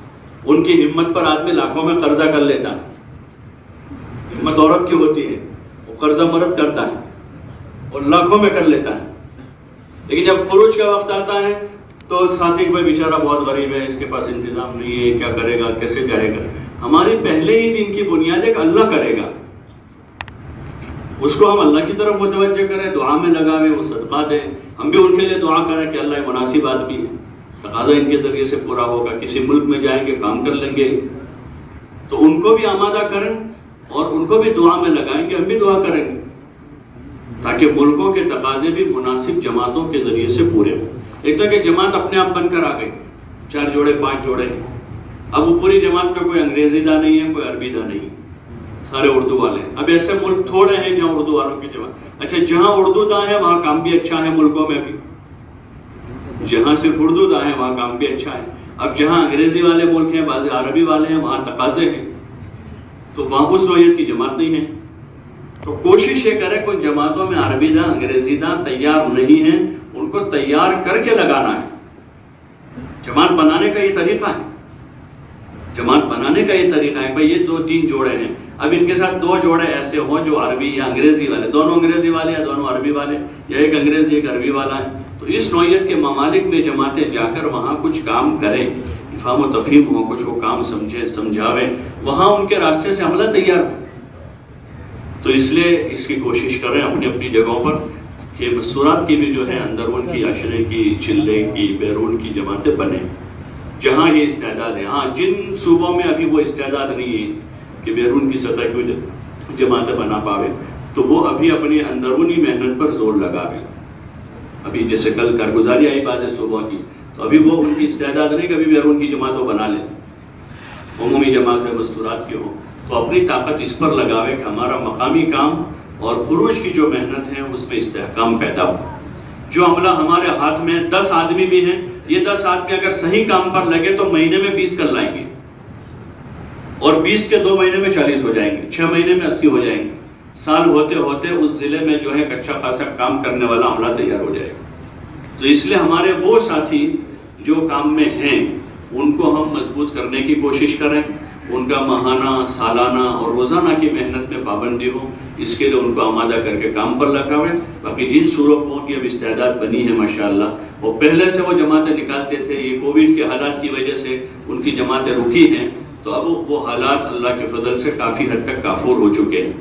ان کی ہمت پر آدمی لاکھوں میں قرضہ کر لیتا ہے، ہمت عورت کی ہوتی ہے، وہ قرضہ مرد کرتا ہے، اور لاکھوں میں کر لیتا ہے، لیکن جب خروج کا وقت آتا ہے تو ساتھی بھائی بیچارہ بہت غریب ہے، اس کے پاس انتظام نہیں ہے، کیا کرے گا، کیسے جائے گا؟ ہماری پہلے ہی دن کی بنیاد ہے کہ اللہ کرے گا، اس کو ہم اللہ کی طرف متوجہ کریں، دعا میں لگاویں، وہ صدقہ دیں، ہم بھی ان کے لیے دعا کریں کہ اللہ مناسب آدمی ہے، تقاضا ان کے ذریعے سے پورا ہوگا، کسی ملک میں جائیں گے کام کر لیں گے، تو ان کو بھی آمادہ کریں اور ان کو بھی دعا میں لگائیں گے، ہم بھی دعا کریں گے تاکہ ملکوں کے تقاضے بھی مناسب جماعتوں کے ذریعے سے پورے ہوں۔ ایک تو کہ جماعت اپنے آپ بن کر آ گئی، 4 جوڑے 5 جوڑے، اب وہ پوری جماعت میں کوئی انگریزی دا نہیں ہے، کوئی عربی دا نہیں ہے، سارے اردو والے ہیں۔ اب ایسے ملک تھوڑے ہیں جہاں اردو والوں کی جماعت، اچھا جہاں اردو دا ہے وہاں کام بھی اچھا ہے، ملکوں میں بھی جہاں صرف اردو دا ہے وہاں کام بھی اچھا ہے۔ اب جہاں انگریزی والے ملک ہیں، بعض عربی والے ہیں، وہاں تقاضے ہیں، تو وہاں اس نوعیت کی جماعت نہیں ہے۔ تو کوشش یہ کریں کہ جماعتوں میں عربی دا انگریزی دا تیار نہیں ہیں، ان کو تیار کر کے لگانا ہے۔ جماعت بنانے کا یہ طریقہ ہے، جماعت بنانے کا یہ طریقہ ہے بھائی یہ 2-3 جوڑے ہیں، اب ان کے ساتھ 2 جوڑے ایسے ہوں جو عربی یا انگریزی والے، دونوں انگریزی والے یا دونوں عربی والے، یا ایک انگریزی ایک عربی والا ہے، تو اس نوعیت کے ممالک میں جماعتیں جا کر وہاں کچھ کام کریں، افہام و تفہیم ہو، کچھ وہ کام سمجھاویں، وہاں ان کے راستے سے عملہ تیار ہو۔ تو اس لیے اس کی کوشش کریں اپنی اپنی جگہوں پر کہ مستورات کی بھی جو ہے اندرون کی، عشرے کی، چلے کی، بیرون کی جماعتیں بنیں جہاں یہ استعداد ہے۔ ہاں جن صوبوں میں ابھی وہ استعداد نہیں ہے کہ بیرون کی سطح کی جماعتیں بنا پاوے، تو وہ ابھی اپنی اندرونی محنت پر زور لگاوے۔ ابھی جیسے کل کارگزاری آئی بعض صوبوں کی، تو ابھی وہ ان کی استعداد نہیں کہ ابھی بیرون کی جماعتوں بنا لیں، عمومی جماعت میں مستورات کی ہو، تو اپنی طاقت اس پر لگاوے کہ ہمارا مقامی کام اور خروج کی جو محنت ہے اس میں استحکام پیدا ہو۔ جو عملہ ہمارے ہاتھ میں 10 آدمی بھی ہیں، یہ 10 آدمی اگر صحیح کام پر لگے تو مہینے میں 20 کر لائیں گے، اور 20 کے 2 مہینے میں 40 ہو جائیں گے، 6 مہینے میں 80 ہو جائیں گے، سال ہوتے ہوتے اس ضلع میں جو ہے اچھا خاصا کام کرنے والا عملہ تیار ہو جائے گا۔ تو اس لیے ہمارے وہ ساتھی جو کام میں ہیں ان کو ہم مضبوط کرنے کی کوشش کریں، ان کا ماہانہ، سالانہ اور روزانہ کی محنت میں پابندی ہو، اس کے لیے ان کو آمادہ کر کے کام پر لگاویں۔ باقی جن صوبوں کی اب استعداد بنی ہے ماشاءاللہ، وہ پہلے سے وہ جماعتیں نکالتے تھے، یہ کووڈ کے حالات کی وجہ سے ان کی جماعتیں رکی ہیں، تو اب وہ حالات اللہ کے فضل سے کافی حد تک کافور ہو چکے ہیں،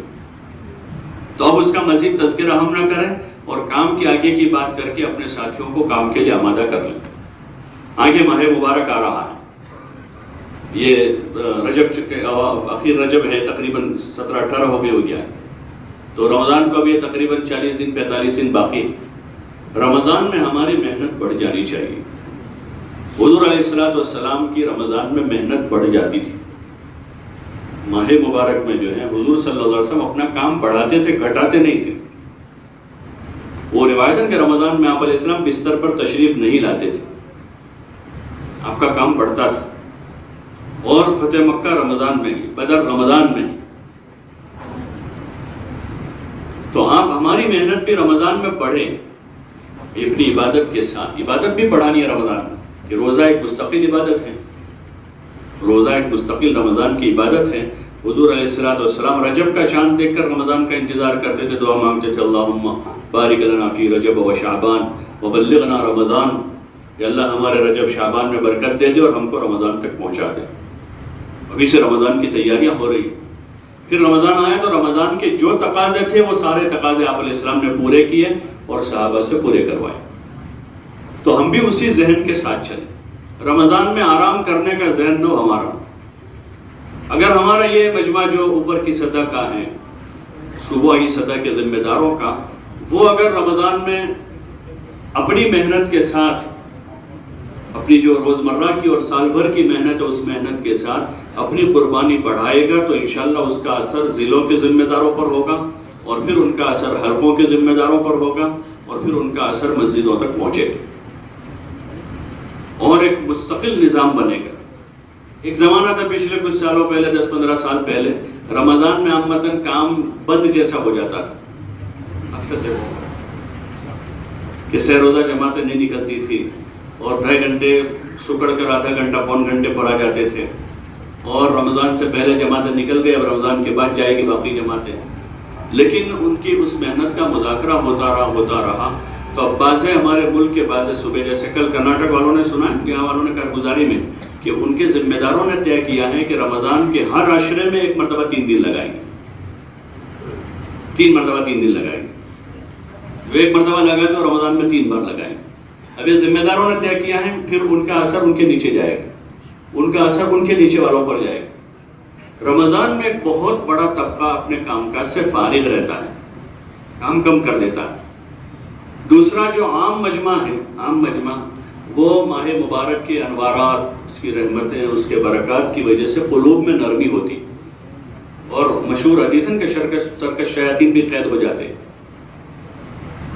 تو اب اس کا مزید تذکرہ ہم نہ کریں اور کام کی آگے کی بات کر کے اپنے ساتھیوں کو کام کے لیے آمادہ کر لیں۔ آگے ماہ مبارک آ رہا ہے، یہ رجب آخر رجب ہے، تقریباً 17-18 ہو گیا ہے، تو رمضان کو بھی تقریباً 40 دن 45 دن باقی ہے۔ رمضان میں ہماری محنت بڑھ جانی چاہیے۔ حضور علیہ السلام کی رمضان میں محنت بڑھ جاتی تھی، ماہ مبارک میں جو ہے حضور صلی اللہ علیہ وسلم اپنا کام بڑھاتے تھے، گھٹاتے نہیں تھے۔ وہ روایت ہے کہ رمضان میں آپ علیہ السلام بستر پر تشریف نہیں لاتے تھے، آپ کا کام بڑھتا تھا۔ اور فتح مکہ رمضان میں، بدر رمضان میں، تو آپ ہماری محنت بھی رمضان میں بڑھے اپنی عبادت کے ساتھ۔ عبادت بھی بڑھانی ہے رمضان میں، کہ روزہ ایک مستقل عبادت ہے، روزہ ایک مستقل رمضان کی عبادت ہے۔ حضور علیہ السلام رجب کا چاند دیکھ کر رمضان کا انتظار کرتے تھے، دعا مانگتے تھے، اللہم بارک لنا فی رجب و شعبان وبلغنا رمضان، کہ اللہ ہمارے رجب شعبان میں برکت دے دے اور ہم کو رمضان تک پہنچا دے۔ ابھی سے رمضان کی تیاریاں ہو رہی ہیں۔ پھر رمضان آیا تو رمضان کے جو تقاضے تھے وہ سارے تقاضے آپ علیہ السلام نے پورے کیے اور صحابہ سے پورے کروائے۔ تو ہم بھی اسی ذہن کے ساتھ چلیں، رمضان میں آرام کرنے کا ذہن نہ ہو ہمارا۔ اگر ہمارا یہ مجمع جو اوپر کی سطح کا ہے، صوبائی سطح کے ذمہ داروں کا، وہ اگر رمضان میں اپنی محنت کے ساتھ، اپنی جو روزمرہ کی اور سال بھر کی محنت ہے اس محنت کے ساتھ اپنی قربانی بڑھائے گا، تو انشاءاللہ اس کا اثر ضلعوں کے ذمہ داروں پر ہوگا، اور پھر ان کا اثر حلقوں کے ذمہ داروں پر ہوگا، اور پھر ان کا اثر مسجدوں تک پہنچے گا، اور ایک مستقل نظام بنے گا۔ ایک زمانہ تھا پچھلے کچھ سالوں پہلے، 10-15 سال پہلے، رمضان میں عامتاً کام بند جیسا ہو جاتا تھا۔ اکثر جگہوں کہ سہ روزہ جماعتیں نہیں نکلتی تھی، اور 2.5 گھنٹے سکڑ کر آدھا گھنٹہ 1.25 گھنٹے پر آ جاتے تھے، اور رمضان سے پہلے جماعتیں نکل گئی، اب رمضان کے بعد جائے گی باقی جماعتیں۔ لیکن ان کی اس محنت کا مذاکرہ ہوتا رہا تو اب بعضے ہمارے ملک کے بعضے صوبے، جیسے کل کرناٹک والوں نے سنا ہے، یہاں والوں نے کارگزاری میں کہ ان کے ذمہ داروں نے طے کیا ہے کہ رمضان کے ہر عشرے میں 1 مرتبہ 3 دن لگائیں گے، 3 مرتبہ 3 دن لگائیں گے. جو 1 مرتبہ لگائے تو رمضان میں 3 بار لگائیں. اب یہ ذمہ داروں نے طے کیا ہے، پھر ان کا اثر ان کے نیچے جائے گا، ان کا اثر ان کے نیچے والوں پر جائے گا. رمضان میں ایک بہت بڑا طبقہ اپنے کام کاج سے فارغ رہتا ہے، کام کم کر دیتا ہے. دوسرا جو عام مجمع ہے، عام مجمع وہ ماہ مبارک کے انوارات، اس کی رحمتیں، اس کے برکات کی وجہ سے قلوب میں نرمی ہوتی، اور مشہور حدیث ہے کہ سرکش شیاطین بھی قید ہو جاتے،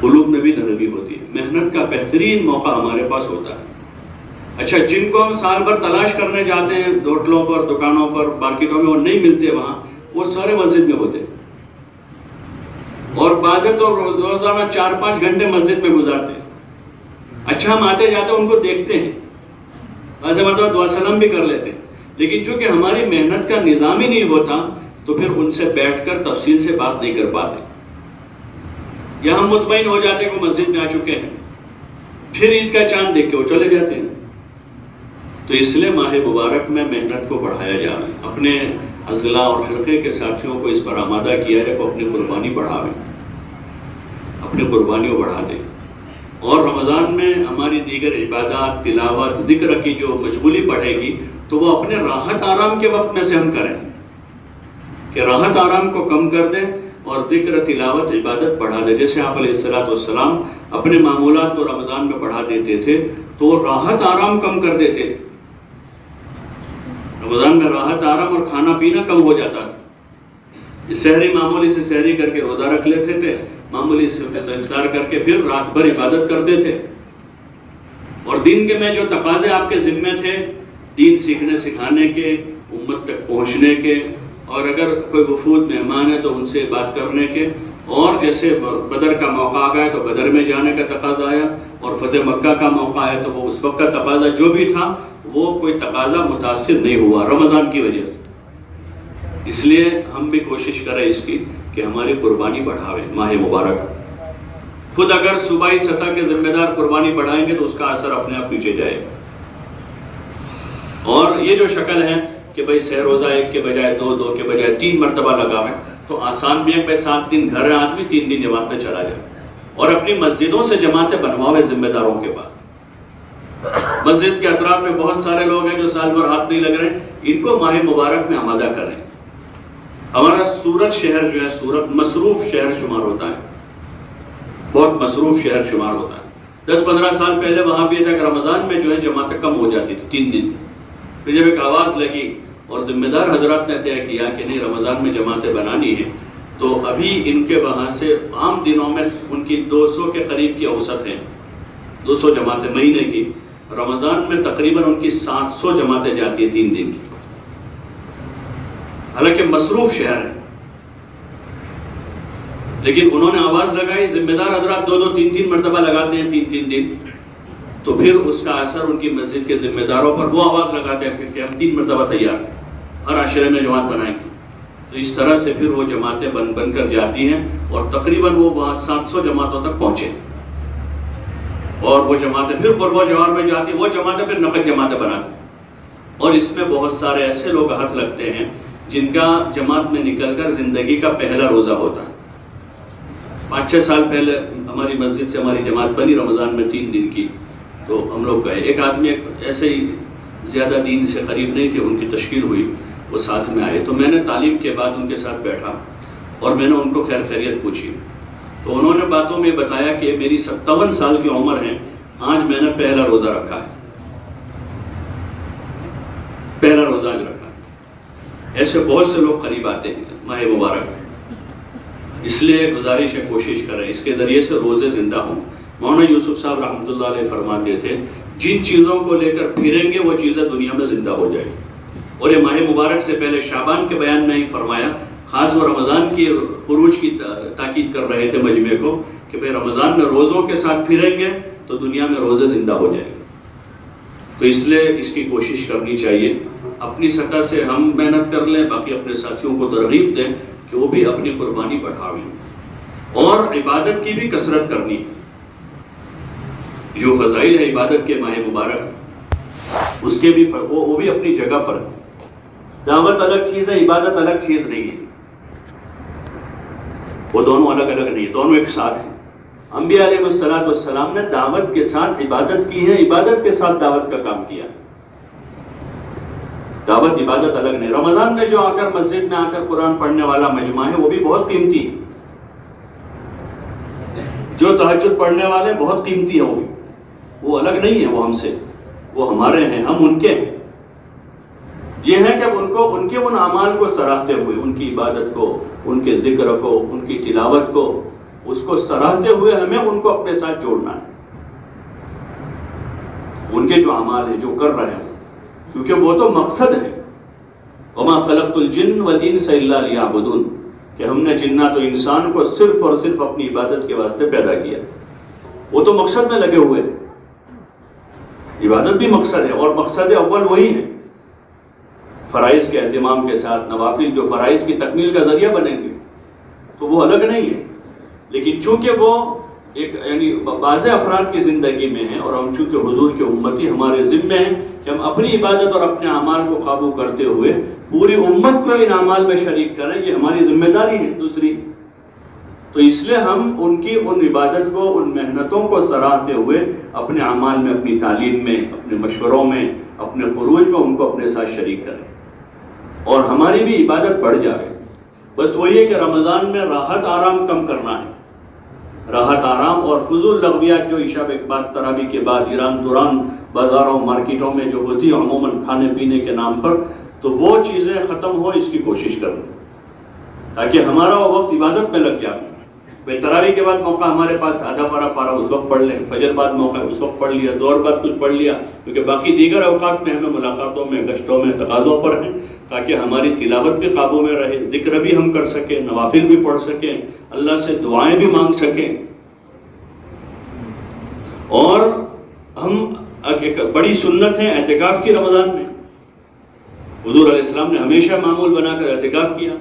قلوب میں بھی نرمی ہوتی ہے. محنت کا بہترین موقع ہمارے پاس ہوتا ہے. اچھا، جن کو ہم سال بھر تلاش کرنے جاتے ہیں ہوٹلوں پر، دکانوں پر، مارکیٹوں میں، وہ نہیں ملتے وہاں، وہ سارے مسجد میں ہوتے، اور بعضے تو روزانہ 4-5 گھنٹے مسجد میں گزارتے. اچھا، ہم آتے جاتے ان کو دیکھتے ہیں، بعضے مرتبہ دعا سلام بھی کر لیتے ہیں، لیکن چونکہ ہماری محنت کا نظام ہی نہیں ہوتا تو پھر ان سے بیٹھ کر تفصیل سے بات نہیں کر پاتے. یا ہم مطمئن ہو جاتے کہ وہ مسجد میں آ چکے ہیں، پھر عید کا چاند دیکھ کے وہ چلے جاتے ہیں. تو اس لیے ماہ مبارک میں محنت کو بڑھایا جائے، اپنے اضلاع اور حلقے کے ساتھیوں کو اس پر آمادہ کیا ہے کہ اپنی قربانی بڑھاویں، اپنی قربانی کو بڑھا دیں. اور رمضان میں ہماری دیگر عبادات، تلاوت، ذکر کی جو مشغولی بڑھے گی تو وہ اپنے راحت آرام کے وقت میں سے ہم کریں، کہ راحت آرام کو کم کر دیں اور ذکر، تلاوت، عبادت بڑھا دیں. جیسے آپ علیہ السلام اپنے معمولات کو رمضان میں بڑھا دیتے تھے تو وہ راحت آرام کم کر دیتے تھے. رمضان میں راحت آرام اور کھانا پینا کم ہو جاتا تھا. سحری معمولی سے سحری کر کے روزہ رکھ لیتے تھے، معمولی سے افطار کر کے پھر رات بھر عبادت کرتے تھے. اور دین کے میں جو تقاضے آپ کے ذمے تھے، دین سیکھنے سکھانے کے، امت تک پہنچنے کے، اور اگر کوئی وفود مہمان ہے تو ان سے بات کرنے کے، اور جیسے بدر کا موقع آ گیا تو بدر میں جانے کا تقاضا آیا، اور فتح مکہ کا موقع آیا تو وہ اس وقت کا تقاضا جو بھی تھا وہ کوئی تقاضا متاثر نہیں ہوا رمضان کی وجہ سے. اس لیے ہم بھی کوشش کریں اس کی کہ ہماری قربانی بڑھاویں ماہ مبارک. خود اگر صوبائی سطح کے ذمہ دار قربانی بڑھائیں گے تو اس کا اثر اپنے آپ پیچھے جائے گا. اور یہ جو شکل ہے کہ بھائی سہ روزہ 1 کے بجائے 2 کے بجائے 3 مرتبہ لگاویں، تو آسان بھی ہے کہ 7 دن گھر ہے آدمی، 3 دن جماعت میں چلا جائے، اور اپنی مسجدوں سے جماعتیں بنواوے ذمہ داروں کے پاس. مسجد کے اطراف میں بہت سارے لوگ ہیں جو سال بھر ہاتھ نہیں لگ رہے، ان کو ماہ مبارک میں آمادہ کریں. ہمارا سورت شہر جو ہے، سورت مصروف شہر شمار ہوتا ہے، بہت مصروف شہر شمار ہوتا ہے. 10-15 سال پہلے وہاں بھی تھا کہ رمضان میں جو ہے جماعتیں کم ہو جاتی تھی 3 دن. پھر جب ایک آواز لگی اور ذمہ دار حضرات نے طے کیا کہ نہیں رمضان میں جماعتیں بنانی ہیں، تو ابھی ان کے وہاں سے عام دنوں میں ان کی 200 کے قریب کی اوسط ہیں، 200 جماعتیں مہینے کی. رمضان میں تقریباً ان کی 700 جماعتیں جاتی ہیں 3 دن کی، حالانکہ مصروف شہر ہے. لیکن انہوں نے آواز لگائی، ذمہ دار حضرات 2-3 مرتبہ لگاتے ہیں 3 دن، تو پھر اس کا اثر ان کی مسجد کے ذمہ داروں پر، وہ آواز لگاتے ہیں پھر کہ ہم 3 مرتبہ تیار، ہر عشرے میں جماعت بنائیں گے. تو اس طرح سے پھر وہ جماعتیں بن کر جاتی ہیں، اور تقریباً وہ وہاں 700 جماعتوں تک پہنچے. اور وہ جماعتیں پھر قرب و جوار میں جاتی ہیں، وہ جماعتیں پھر نقد جماعتیں بناتی. اور اس میں بہت سارے ایسے لوگ ہاتھ لگتے ہیں جن کا جماعت میں نکل کر زندگی کا پہلا روزہ ہوتا ہے. 5-6 سال پہلے ہماری مسجد سے ہماری جماعت بنی رمضان میں 3 دن کی. تو ہم لوگ گئے، ایک آدمی ایسے ہی زیادہ دین سے قریب نہیں تھے، ان کی تشکیل ہوئی، وہ ساتھ میں آئے. تو میں نے تعلیم کے بعد ان کے ساتھ بیٹھا اور میں نے ان کو خیر خیریت پوچھی. تو انہوں نے باتوں میں بتایا کہ میری 57 سال کی عمر ہے، آج میں نے پہلا روزہ رکھا ہے، پہلا روزہ آج رکھا ہے. ایسے بہت سے لوگ قریب آتے ہیں ماہ مبارک. اس لیے گزارش ہے، کوشش کریں اس کے ذریعے سے روزے زندہ ہوں. مولانا یوسف صاحب رحمۃ اللہ علیہ فرماتے تھے جن چیزوں کو لے کر پھریں گے وہ چیزیں دنیا میں زندہ ہو جائیں. اور یہ ماہ مبارک سے پہلے شعبان کے بیان میں ہی فرمایا، خاص وہ رمضان کی خروج کی تاکید کر رہے تھے مجمع کو کہ بھئی رمضان میں روزوں کے ساتھ پھریں گے تو دنیا میں روزے زندہ ہو جائیں گے. تو اس لیے اس کی کوشش کرنی چاہیے. اپنی سطح سے ہم محنت کر لیں، باقی اپنے ساتھیوں کو ترغیب دیں کہ وہ بھی اپنی قربانی بڑھاویں اور عبادت کی بھی کثرت کرنی ہے۔ جو فضائل ہے عبادت کے ماہ مبارک اس کے بھی وہ بھی اپنی جگہ پر ہے۔ دعوت الگ چیز ہے، عبادت الگ چیز نہیں ہے، وہ دونوں الگ الگ نہیں، دونوں ایک ساتھ ہیں۔ انبیاء علیہ السلام نے دعوت کے ساتھ عبادت کی ہے، عبادت کے ساتھ دعوت کا کام کیا۔ دعوت عبادت الگ نہیں۔ رمضان میں جو آ کر مسجد میں آ کر قرآن پڑھنے والا مجمع ہے وہ بھی بہت قیمتی ہے، جو تہجد پڑھنے والے بہت قیمتی ہیں، وہ الگ نہیں ہے، وہ ہم سے، وہ ہمارے ہیں، ہم ان کے ہیں۔ یہ ہے کہ ان کے ان اعمال کو سراہتے ہوئے، ان کی عبادت کو، ان کے ذکر کو، ان کی تلاوت کو، اس کو سراہتے ہوئے ہمیں ان کو اپنے ساتھ جوڑنا ہے، ان کے جو اعمال ہیں جو کر رہے ہیں، کیونکہ وہ تو مقصد ہے۔ وما خلقت الجن والانس الا لیعبدون، کہ ہم نے جنات و انسان کو صرف اور صرف اپنی عبادت کے واسطے پیدا کیا، وہ تو مقصد میں لگے ہوئے۔ عبادت بھی مقصد ہے اور مقصد اول وہی ہے، فرائض کے اہتمام کے ساتھ نوافل جو فرائض کی تکمیل کا ذریعہ بنیں گے تو وہ الگ نہیں ہے، لیکن چونکہ وہ ایک یعنی بعض افراد کی زندگی میں ہیں اور ہم چونکہ حضور کے امتی ہمارے ذمے ہیں کہ ہم اپنی عبادت اور اپنے اعمال کو قابو کرتے ہوئے پوری امت کو ان اعمال میں شریک کریں، یہ ہماری ذمہ داری ہے دوسری۔ تو اس لیے ہم ان کی ان عبادت کو، ان محنتوں کو سراہتے ہوئے اپنے اعمال میں، اپنی تعلیم میں، اپنے مشوروں میں، اپنے خروج میں ان کو اپنے ساتھ شریک کریں اور ہماری بھی عبادت بڑھ جائے۔ بس وہی ہے کہ رمضان میں راحت آرام کم کرنا ہے، راحت آرام اور فضول لغویات جو عشاء کے بعد، تراویح کے بعد ایران دوران بازاروں مارکیٹوں میں جو ہوتی ہے عموماً کھانے پینے کے نام پر، تو وہ چیزیں ختم ہو اس کی کوشش کریں تاکہ ہمارا وہ وقت عبادت میں لگ جائے۔ بھائی تراویح کے بعد موقع ہمارے پاس آدھا پارا اس وقت پڑھ لیں، فجر بعد موقع اس وقت پڑھ لیا، ظہر بعد کچھ پڑھ لیا، کیونکہ باقی دیگر اوقات میں ہمیں ملاقاتوں میں، گشتوں میں، تقاضوں پر ہیں، تاکہ ہماری تلاوت بھی قابو میں رہے، ذکر بھی ہم کر سکیں، نوافل بھی پڑھ سکیں، اللہ سے دعائیں بھی مانگ سکیں۔ اور ہم ایک بڑی سنت ہے اعتکاف کی رمضان میں، حضور علیہ السلام نے ہمیشہ معمول بنا کر اعتکاف کیا،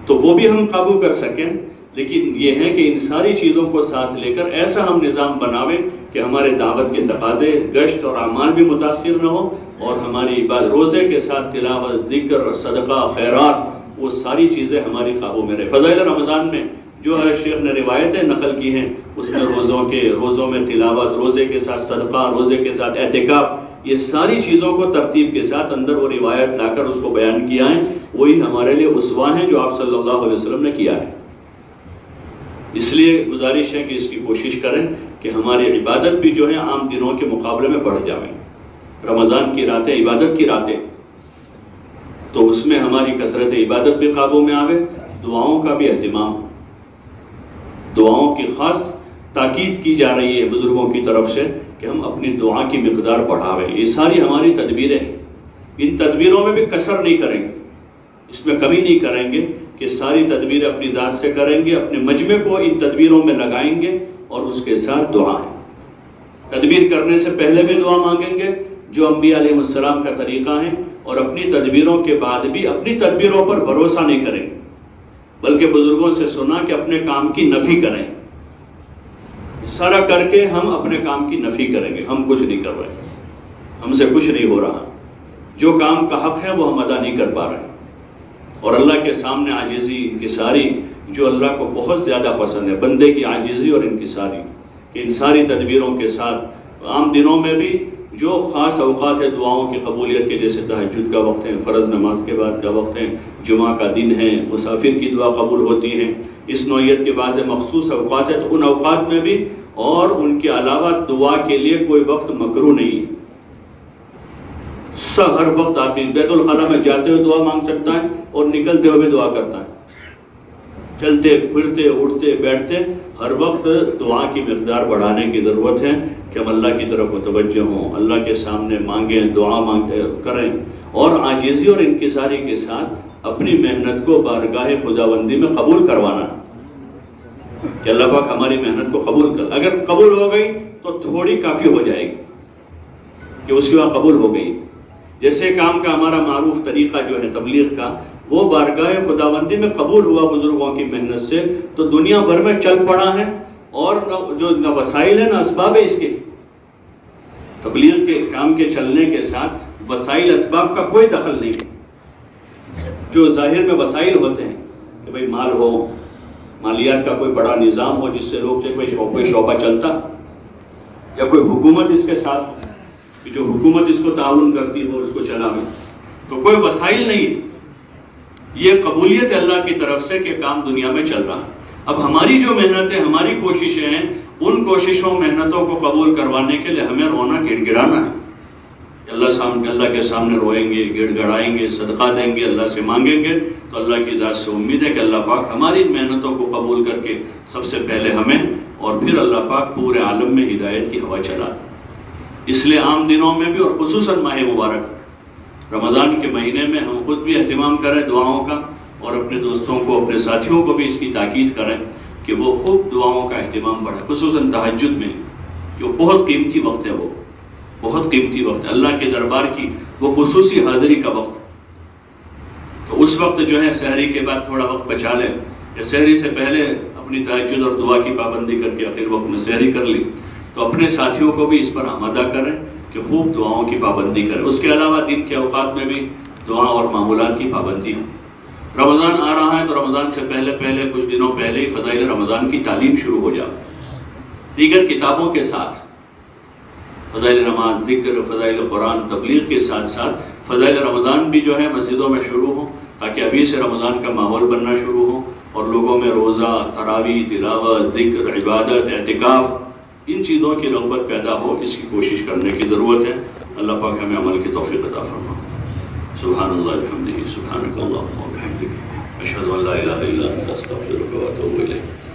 تو وہ بھی ہم قابو کر سکیں۔ لیکن یہ ہے کہ ان ساری چیزوں کو ساتھ لے کر ایسا ہم نظام بناویں کہ ہمارے دعوت کے تقاضے، گشت اور اعمال بھی متاثر نہ ہو، اور ہماری عبادت، روزے کے ساتھ تلاوت، ذکر، صدقہ، خیرات، وہ ساری چیزیں ہماری قابو میں رہے۔ فضائل رمضان میں جو ہے شیخ نے روایتیں نقل کی ہیں، اس میں روزوں میں تلاوت، روزے کے ساتھ صدقہ، روزے کے ساتھ اعتکاف، یہ ساری چیزوں کو ترتیب کے ساتھ اندر وہ روایت لا کر اس کو بیان کیا ہے، وہی ہمارے لیے اسوہ ہیں جو آپ صلی اللہ علیہ وسلم نے کیا ہے۔ اس لیے گزارش ہے کہ اس کی کوشش کریں کہ ہماری عبادت بھی جو ہے عام دنوں کے مقابلے میں بڑھ جائیں۔ رمضان کی راتیں عبادت کی راتیں، تو اس میں ہماری کثرت عبادت بھی قابو میں آوے، دعاؤں کا بھی اہتمام، دعاؤں کی خاص تاکید کی جا رہی ہے بزرگوں کی طرف سے کہ ہم اپنی دعا کی مقدار بڑھاویں۔ یہ ساری ہماری تدبیریں ہیں، ان تدبیروں میں بھی کسر نہیں کریں گے، اس میں کمی نہیں کریں گے کہ ساری تدبیریں اپنی ذات سے کریں گے، اپنے مجمع کو ان تدبیروں میں لگائیں گے، اور اس کے ساتھ دعا ہے۔ تدبیر کرنے سے پہلے بھی دعا مانگیں گے جو انبیاء علیہ السلام کا طریقہ ہے، اور اپنی تدبیروں کے بعد بھی اپنی تدبیروں پر بھروسہ نہیں کریں گے، بلکہ بزرگوں سے سنا کہ اپنے کام کی نفی کریں، سارا کر کے ہم اپنے کام کی نفی کریں گے، ہم کچھ نہیں کر رہے، ہم سے کچھ نہیں ہو رہا، جو کام کا حق ہے وہ ہم ادا نہیں کر پا رہے، اور اللہ کے سامنے عاجزی، انکساری جو اللہ کو بہت زیادہ پسند ہے، بندے کی عاجزی اور انکساری، کہ ان ساری تدبیروں کے ساتھ عام دنوں میں بھی جو خاص اوقات ہے دعاؤں کی قبولیت کے، جیسے تہجد کا وقت ہے، فرض نماز کے بعد کا وقت ہے، جمعہ کا دن ہے، مسافر کی دعا قبول ہوتی ہے، اس نوعیت کے بعض مخصوص اوقات ہے، تو ان اوقات میں بھی اور ان کے علاوہ دعا کے لیے کوئی وقت مکروہ نہیں ہے۔ ہر وقت آدمی بیت الخلا میں جاتے ہوئے دعا مانگ سکتا ہے اور نکلتے ہوئے دعا کرتا ہے، چلتے پھرتے اٹھتے بیٹھتے ہر وقت دعا کی مقدار بڑھانے کی ضرورت ہے کہ ہم اللہ کی طرف متوجہ ہوں، اللہ کے سامنے مانگیں، دعا کریں، اور عاجزی اور انکساری کے ساتھ اپنی محنت کو بارگاہ خداوندی میں قبول کروانا ہے کہ اللہ پاک ہماری محنت کو قبول کر۔ اگر قبول ہو گئی تو تھوڑی کافی ہو جائے گی کہ اس کے بعد قبول ہو گئی۔ جیسے کام کا ہمارا معروف طریقہ جو ہے تبلیغ کا، وہ بارگاہ خداوندی میں قبول ہوا بزرگوں کی محنت سے، تو دنیا بھر میں چل پڑا ہے، اور جو نہ وسائل ہیں نہ اسباب ہے اس کے۔ تبلیغ کے کام کے چلنے کے ساتھ وسائل اسباب کا کوئی دخل نہیں ہے۔ جو ظاہر میں وسائل ہوتے ہیں کہ بھئی مال ہو، مالیات کا کوئی بڑا نظام ہو جس سے لوگ کوئی شعبہ چلتا، یا کوئی حکومت اس کے ساتھ ہو کہ جو حکومت اس کو تعاون کرتی ہو، اس کو چلاوے، تو کوئی وسائل نہیں ہے۔ یہ قبولیت اللہ کی طرف سے کہ کام دنیا میں چل رہا۔ اب ہماری جو محنتیں، ہماری کوششیں ہیں، ان کوششوں محنتوں کو قبول کروانے کے لیے ہمیں رونا گڑ گڑانا ہے۔ اللہ کے سامنے روئیں گے، گڑ گڑائیں گے، صدقہ دیں گے، اللہ سے مانگیں گے، تو اللہ کی ذات سے امید ہے کہ اللہ پاک ہماری محنتوں کو قبول کر کے سب سے پہلے ہمیں اور پھر اللہ پاک پورے عالم میں ہدایت کی ہوا چلا۔ اس لیے عام دنوں میں بھی اور خصوصاً ماہ مبارک رمضان کے مہینے میں ہم خود بھی اہتمام کریں دعاؤں کا، اور اپنے دوستوں کو، اپنے ساتھیوں کو بھی اس کی تاکید کریں کہ وہ خوب دعاؤں کا اہتمام بڑھائیں، خصوصاً تہجد میں، کہ وہ بہت قیمتی وقت ہے، وہ بہت قیمتی وقت ہے، اللہ کے دربار کی وہ خصوصی حاضری کا وقت۔ تو اس وقت جو ہے سحری کے بعد تھوڑا وقت بچا لیں، یا سحری سے پہلے اپنی تہجد اور دعا کی پابندی کر کے آخر وقت میں سحری کر لی، تو اپنے ساتھیوں کو بھی اس پر آمادہ کریں کہ خوب دعاؤں کی پابندی کریں۔ اس کے علاوہ دن کے اوقات میں بھی دعا اور معمولات کی پابندی ہو۔ رمضان آ رہا ہے تو رمضان سے پہلے کچھ دنوں پہلے ہی فضائل رمضان کی تعلیم شروع ہو جائے، دیگر کتابوں کے ساتھ فضائل نماز، ذکر، فضائل قرآن، تبلیغ کے ساتھ ساتھ فضائل رمضان بھی جو ہے مسجدوں میں شروع ہو، تاکہ ابھی سے رمضان کا ماحول بننا شروع ہو اور لوگوں میں روزہ، تراویح، تلاوت، ذکر، عبادت، اعتکاف، ان چیزوں کی رغبت پیدا ہو۔ اس کی کوشش کرنے کی ضرورت ہے۔ اللہ پاک ہمیں عمل کی توفیق عطا فرمائے۔ سبحان اللہ بحمدہ، سبحانک اللہم وبحمدک، اشہد ان لا الہ الا انت، استغفرک واتوب الیک۔